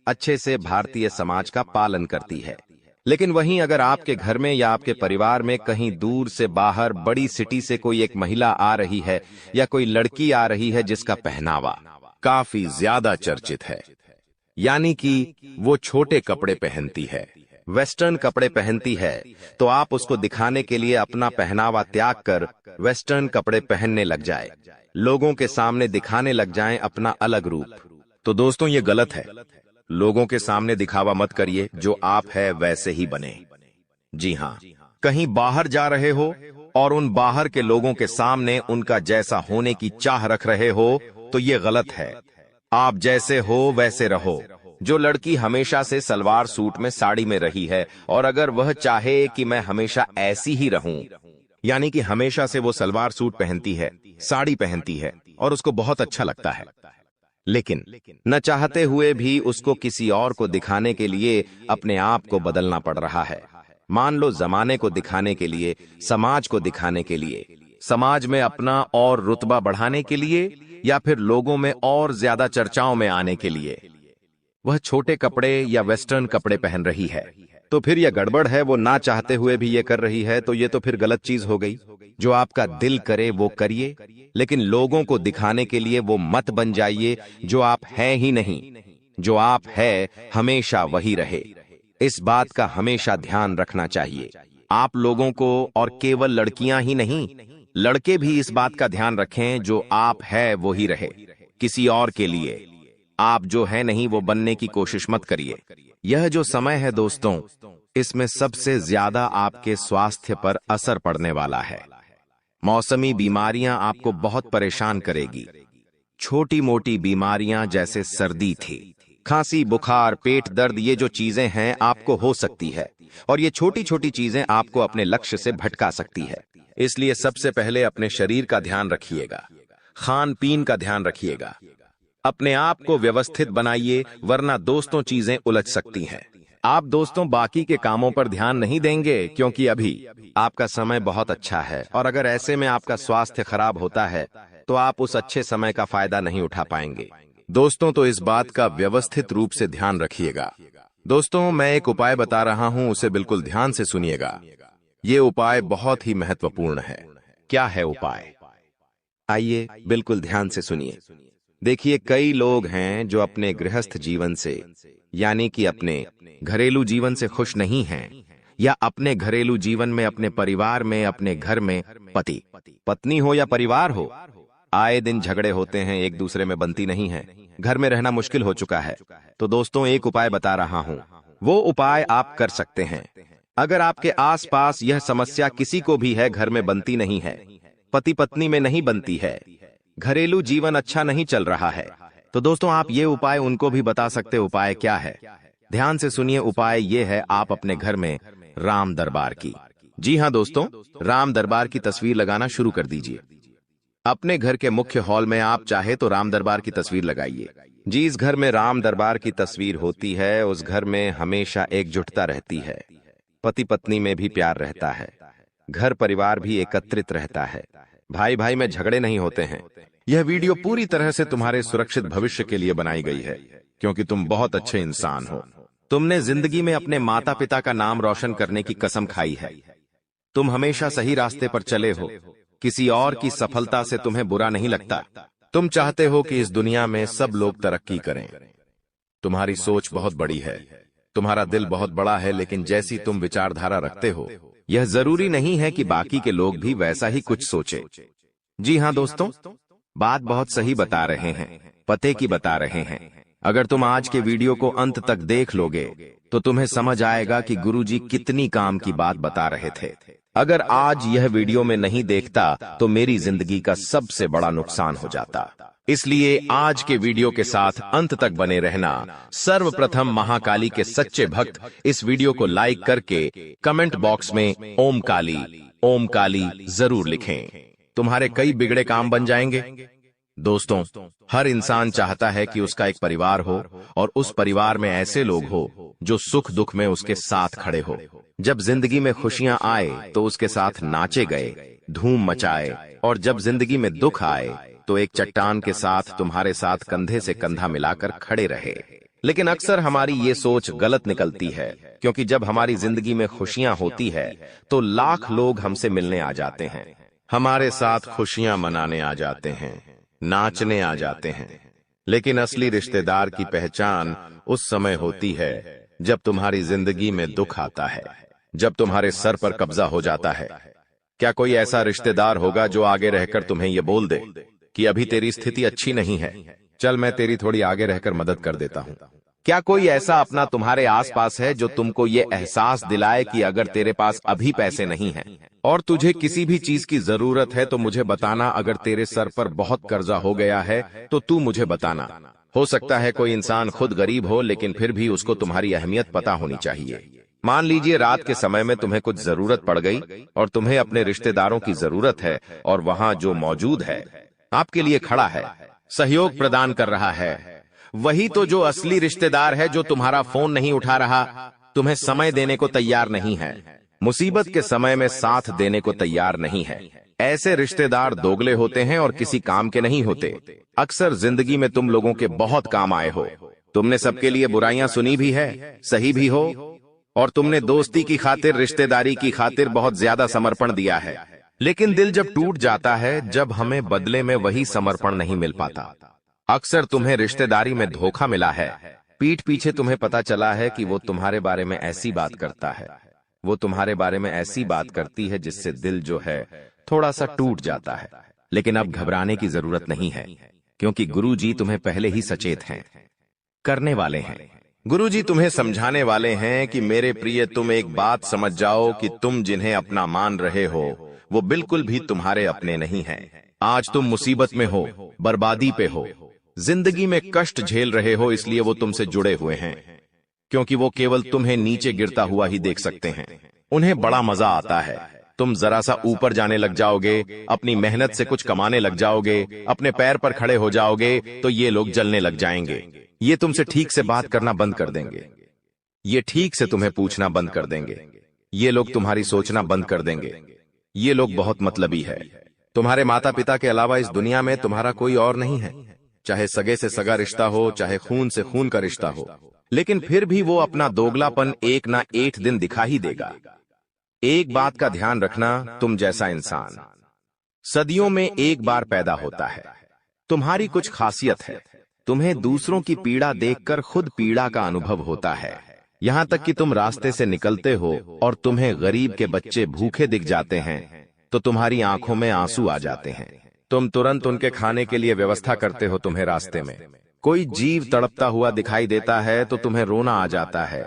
अच्छे से भारतीय समाज का पालन करती है, लेकिन वहीं अगर आपके घर में या आपके परिवार में कहीं दूर से बाहर बड़ी सिटी से कोई एक महिला आ रही है या कोई लड़की आ रही है जिसका पहनावा काफी ज्यादा चर्चित है, यानी कि वो छोटे कपड़े पहनती है, वेस्टर्न कपड़े पहनती है, तो आप उसको दिखाने के लिए अपना पहनावा त्याग कर वेस्टर्न कपड़े पहनने लग जाए, लोगों के सामने दिखाने लग जाएं अपना अलग रूप। तो दोस्तों ये गलत है। लोगों के सामने दिखावा मत करिए, जो आप है वैसे ही बने। जी हाँ, कहीं बाहर जा रहे हो और उन बाहर के लोगों के सामने उनका जैसा होने की चाह रख रहे हो तो ये गलत है। आप जैसे हो वैसे रहो। जो लड़की हमेशा से सलवार सूट में साड़ी में रही है और अगर वह चाहे कि मैं हमेशा ऐसी ही रहूं, यानी कि हमेशा से वो सलवार सूट पहनती है, साड़ी पहनती है और उसको बहुत अच्छा लगता है, लेकिन न चाहते हुए भी उसको किसी और को दिखाने के लिए अपने आप को बदलना पड़ रहा है। मान लो जमाने को दिखाने के लिए, समाज को दिखाने के लिए, समाज में अपना और रुतबा बढ़ाने के लिए, या फिर लोगों में और ज्यादा चर्चाओं में आने के लिए वह छोटे कपड़े या वेस्टर्न कपड़े पहन रही है, तो फिर यह गड़बड़ है। वो ना चाहते हुए भी ये कर रही है, तो ये तो फिर गलत चीज हो गई। जो आपका दिल करे वो करिए, लेकिन लोगों को दिखाने के लिए वो मत बन जाइए जो आप हैं ही नहीं। जो आप है हमेशा वही रहे। इस बात का हमेशा ध्यान रखना चाहिए। आप लोगों को, और केवल लड़कियां ही नहीं, लड़के भी इस बात का ध्यान रखें, जो आप है वो ही रहे। किसी और के लिए आप जो है नहीं वो बनने की कोशिश मत करिए। यह जो समय है दोस्तों, इसमें सबसे ज्यादा आपके स्वास्थ्य पर असर पड़ने वाला है। मौसमी बीमारियां आपको बहुत परेशान करेगी। छोटी मोटी बीमारियां जैसे सर्दी थी, खांसी, बुखार, पेट दर्द, ये जो चीजें हैं आपको हो सकती है, और ये छोटी छोटी चीजें आपको अपने लक्ष्य से भटका सकती है। इसलिए सबसे पहले अपने शरीर का ध्यान रखिएगा, खान पीन का ध्यान रखिएगा, अपने आप को व्यवस्थित बनाइए, वरना दोस्तों चीजें उलझ सकती हैं। आप दोस्तों बाकी के कामों पर ध्यान नहीं देंगे क्योंकि अभी आपका समय बहुत अच्छा है, और अगर ऐसे में आपका स्वास्थ्य खराब होता है तो आप उस अच्छे समय का फायदा नहीं उठा पाएंगे। दोस्तों तो इस बात का व्यवस्थित रूप से ध्यान रखिएगा। दोस्तों मैं एक उपाय बता रहा हूं, उसे बिल्कुल ध्यान से सुनिएगा। ये उपाय बहुत ही महत्वपूर्ण है। क्या है उपाय? आइए बिल्कुल ध्यान से सुनिए। देखिए, कई लोग हैं जो अपने गृहस्थ जीवन से, यानी कि अपने घरेलू जीवन से खुश नहीं हैं, या अपने घरेलू जीवन में, अपने परिवार में, अपने घर में पति पत्नी हो या परिवार हो, आए दिन झगड़े होते हैं, एक दूसरे में बनती नहीं है, घर में रहना मुश्किल हो चुका है। तो दोस्तों एक उपाय बता रहा हूं, वो उपाय आप कर सकते हैं। अगर आपके आसपास यह समस्या किसी को भी है, घर में बनती नहीं है, पति पत्नी में नहीं बनती है, घरेलू जीवन अच्छा नहीं चल रहा है, तो दोस्तों आप ये उपाय उनको भी बता सकते। उपाय क्या है? ध्यान से सुनिए। उपाय ये है, आप अपने घर में राम दरबार की, जी हाँ दोस्तों, राम दरबार की तस्वीर लगाना शुरू कर दीजिए। अपने घर के मुख्य हॉल में आप चाहे तो राम दरबार की तस्वीर लगाइए। जिस घर में राम दरबार की तस्वीर होती है उस घर में हमेशा एकजुटता रहती है, पति पत्नी में भी प्यार रहता है, घर परिवार भी एकत्रित रहता है, भाई भाई में झगड़े नहीं होते हैं। यह वीडियो पूरी तरह से तुम्हारे सुरक्षित भविष्य के लिए बनाई गई है, क्योंकि तुम बहुत अच्छे इंसान हो। तुमने जिंदगी में अपने माता पिता का नाम रोशन करने की कसम खाई है। तुम हमेशा सही रास्ते पर चले हो, किसी और की सफलता से तुम्हें बुरा नहीं लगता। तुम चाहते हो कि इस दुनिया में सब लोग तरक्की करें। तुम्हारी सोच बहुत बड़ी है, तुम्हारा दिल बहुत बड़ा है, लेकिन जैसी तुम विचारधारा रखते हो यह जरूरी नहीं है कि बाकी के लोग भी वैसा ही कुछ सोचे। जी हाँ दोस्तों, बात बहुत सही बता रहे हैं, पते की बता रहे हैं। अगर तुम आज के वीडियो को अंत तक देख लोगे तो तुम्हें समझ आएगा कि गुरुजी कितनी काम की बात बता रहे थे। अगर आज यह वीडियो में नहीं देखता तो मेरी जिंदगी का सबसे बड़ा नुकसान हो जाता। इसलिए आज के वीडियो के साथ अंत तक बने रहना। सर्वप्रथम महाकाली के सच्चे भक्त इस वीडियो को लाइक करके कमेंट बॉक्स में ओम काली जरूर लिखें। तुम्हारे कई बिगड़े काम बन जाएंगे। दोस्तों, हर इंसान चाहता है कि उसका एक परिवार हो और उस परिवार में ऐसे लोग हो जो सुख दुख में उसके साथ खड़े हो। जब जिंदगी में खुशियां आए तो उसके साथ नाचे गए, धूम मचाए, और जब जिंदगी में दुख आए तो एक चट्टान के साथ तुम्हारे साथ कंधे से कंधा मिलाकर खड़े रहे। लेकिन अक्सर हमारी ये सोच गलत निकलती है, क्योंकि जब हमारी जिंदगी में खुशियां होती है तो लाख लोग हमसे मिलने आ जाते हैं, हमारे साथ खुशियां मनाने आ जाते हैं, नाचने आ जाते हैं। लेकिन असली रिश्तेदार की पहचान उस समय होती है जब तुम्हारी जिंदगी में दुख आता है, जब तुम्हारे सर पर कब्जा हो जाता है। क्या कोई ऐसा रिश्तेदार होगा जो आगे रहकर तुम्हें यह बोल दे कि अभी तेरी स्थिति अच्छी नहीं है, चल मैं तेरी थोड़ी आगे रहकर मदद कर देता हूं? क्या कोई ऐसा अपना तुम्हारे आसपास है जो तुमको ये एहसास दिलाए कि अगर तेरे पास अभी पैसे नहीं हैं और तुझे किसी भी चीज की जरूरत है तो मुझे बताना। अगर तेरे सर पर बहुत कर्जा हो गया है तो तू मुझे बताना। हो सकता है कोई इंसान खुद गरीब हो, लेकिन फिर भी उसको तुम्हारी अहमियत पता होनी चाहिए। मान लीजिए रात के समय में तुम्हें कुछ जरूरत पड़ गई और तुम्हें अपने रिश्तेदारों की जरूरत है, और वहां जो मौजूद है आपके लिए खड़ा है, सहयोग प्रदान कर रहा है, वही तो जो असली रिश्तेदार है, जो तुम्हारा फोन नहीं उठा रहा, तुम्हें समय देने को तैयार नहीं है, मुसीबत के समय में साथ देने को तैयार नहीं है। ऐसे रिश्तेदार दोगले होते हैं और किसी काम के नहीं होते। अक्सर जिंदगी में तुम लोगों के बहुत काम आए हो। तुमने सबके लिए बुराइयां सुनी भी है, सही भी हो, और तुमने दोस्ती की खातिर, रिश्तेदारी की खातिर बहुत ज्यादा समर्पण दिया है। लेकिन दिल जब टूट जाता है, जब हमें बदले में वही समर्पण नहीं मिल पाता। अक्सर तुम्हें रिश्तेदारी में धोखा मिला है, पीठ पीछे तुम्हें पता चला है कि वो तुम्हारे बारे में ऐसी बात करता है, वो तुम्हारे बारे में ऐसी बात करती है जिससे दिल जो है थोड़ा सा टूट जाता है। लेकिन अब घबराने की जरूरत नहीं है, क्योंकि गुरुजी तुम्हें पहले ही सचेत हैं, करने वाले हैं। गुरुजी तुम्हें समझाने वाले हैं कि मेरे प्रिय, तुम एक बात समझ जाओ कि तुम जिन्हें अपना मान रहे हो वो बिल्कुल भी तुम्हारे अपने नहीं हैं। आज तुम मुसीबत में हो, बर्बादी पे हो, जिंदगी में कष्ट झेल रहे हो, इसलिए वो तुमसे जुड़े हुए हैं, क्योंकि वो केवल तुम्हें नीचे गिरता हुआ ही देख सकते हैं। उन्हें बड़ा मजा आता है, तुम जरा सा ऊपर जाने लग जाओगे, अपनी मेहनत से कुछ कमाने लग जाओगे, अपने पैर पर खड़े हो जाओगे, तो ये लोग जलने लग जाएंगे। ये तुमसे ठीक से बात करना बंद कर देंगे, ये ठीक से तुम्हें पूछना बंद कर देंगे, ये लोग तुम्हारी सोचना बंद कर देंगे। ये लोग बहुत मतलबी है। तुम्हारे माता पिता के अलावा इस दुनिया में तुम्हारा कोई और नहीं है, चाहे सगे से सगा रिश्ता हो, चाहे खून से खून का रिश्ता हो, लेकिन फिर भी वो अपना दोगलापन एक ना एक दिन दिखा ही देगा। एक बात का ध्यान रखना, तुम जैसा इंसान सदियों में एक बार पैदा होता है। तुम्हारी कुछ खासियत है, तुम्हें दूसरों की पीड़ा देखकर खुद पीड़ा का अनुभव होता है। यहां तक कि तुम रास्ते से निकलते हो और तुम्हें गरीब के बच्चे भूखे दिख जाते हैं तो तुम्हारी आंखों में आंसू आ जाते हैं। तुम तुरंत उनके खाने के लिए व्यवस्था करते हो। तुम्हें रास्ते में कोई जीव तड़पता हुआ दिखाई देता है तो तुम्हें रोना आ जाता है,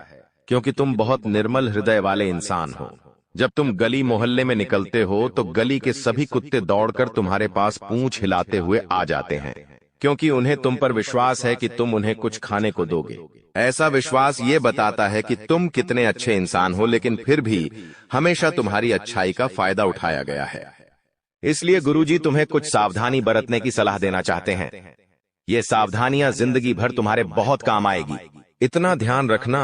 क्योंकि तुम बहुत निर्मल हृदय वाले इंसान हो। जब तुम गली मोहल्ले में निकलते हो तो गली के सभी कुत्ते दौड़कर तुम्हारे पास पूंछ हिलाते हुए आ जाते हैं, क्योंकि उन्हें तुम पर विश्वास है कि तुम उन्हें कुछ खाने को दोगे। ऐसा विश्वास ये बताता है कि तुम कितने अच्छे इंसान हो, लेकिन फिर भी हमेशा तुम्हारी अच्छाई का फायदा उठाया गया है। इसलिए गुरुजी तुम्हें कुछ सावधानी बरतने की सलाह देना चाहते हैं। ये सावधानियां जिंदगी भर तुम्हारे बहुत काम आएगी। इतना ध्यान रखना,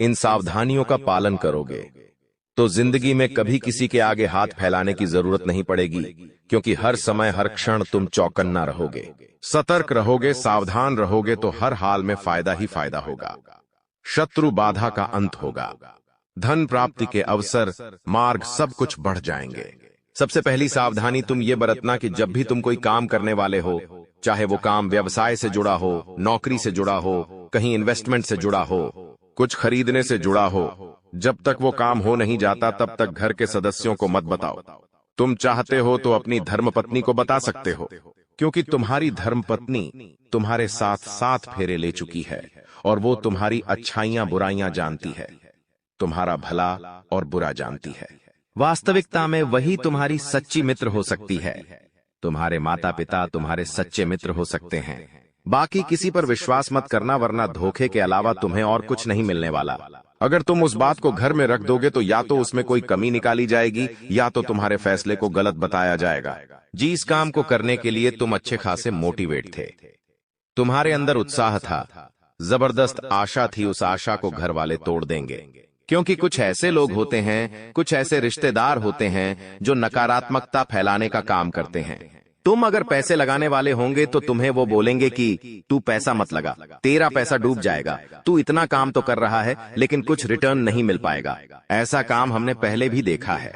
इन सावधानियों का पालन करोगे तो जिंदगी में कभी किसी के आगे हाथ फैलाने की जरूरत नहीं पड़ेगी, क्योंकि हर समय हर क्षण तुम चौकन्ना रहोगे, सतर्क रहोगे, सावधान रहोगे तो हर हाल में फायदा ही फायदा होगा। शत्रु बाधा का अंत होगा, धन प्राप्ति के अवसर, मार्ग सब कुछ बढ़ जाएंगे। सबसे पहली सावधानी तुम ये बरतना कि जब भी तुम कोई काम करने वाले हो, चाहे वो काम व्यवसाय से जुड़ा हो, नौकरी से जुड़ा हो, कहीं इन्वेस्टमेंट से जुड़ा हो, कुछ खरीदने से जुड़ा हो, जब तक वो काम हो नहीं जाता तब तक घर के सदस्यों को मत बताओ। तुम चाहते हो तो अपनी धर्मपत्नी को बता सकते हो, क्योंकि तुम्हारी धर्मपत्नी तुम्हारे साथ 7 फेरे ले चुकी है और वो तुम्हारी अच्छाइयां बुराइयां जानती है, तुम्हारा भला और बुरा जानती है। वास्तविकता में वही तुम्हारी सच्ची मित्र हो सकती है। तुम्हारे माता पिता तुम्हारे सच्चे मित्र हो सकते हैं। बाकी किसी पर विश्वास मत करना, वरना धोखे के अलावा तुम्हें और कुछ नहीं मिलने वाला। अगर तुम उस बात को घर में रख दोगे तो या तो उसमें कोई कमी निकाली जाएगी या तो तुम्हारे फैसले को गलत बताया जाएगा। जिस काम को करने के लिए तुम अच्छे खासे मोटिवेट थे, तुम्हारे अंदर उत्साह था, जबरदस्त आशा थी, उस आशा को घर वाले तोड़ देंगे। क्योंकि कुछ ऐसे लोग होते हैं, कुछ ऐसे रिश्तेदार होते हैं जो नकारात्मकता फैलाने का काम करते हैं। तुम अगर पैसे लगाने वाले होंगे तो तुम्हें वो बोलेंगे कि तू पैसा मत लगा, तेरा पैसा डूब जाएगा, तू इतना काम तो कर रहा है लेकिन कुछ रिटर्न नहीं मिल पाएगा। ऐसा काम हमने पहले भी देखा है।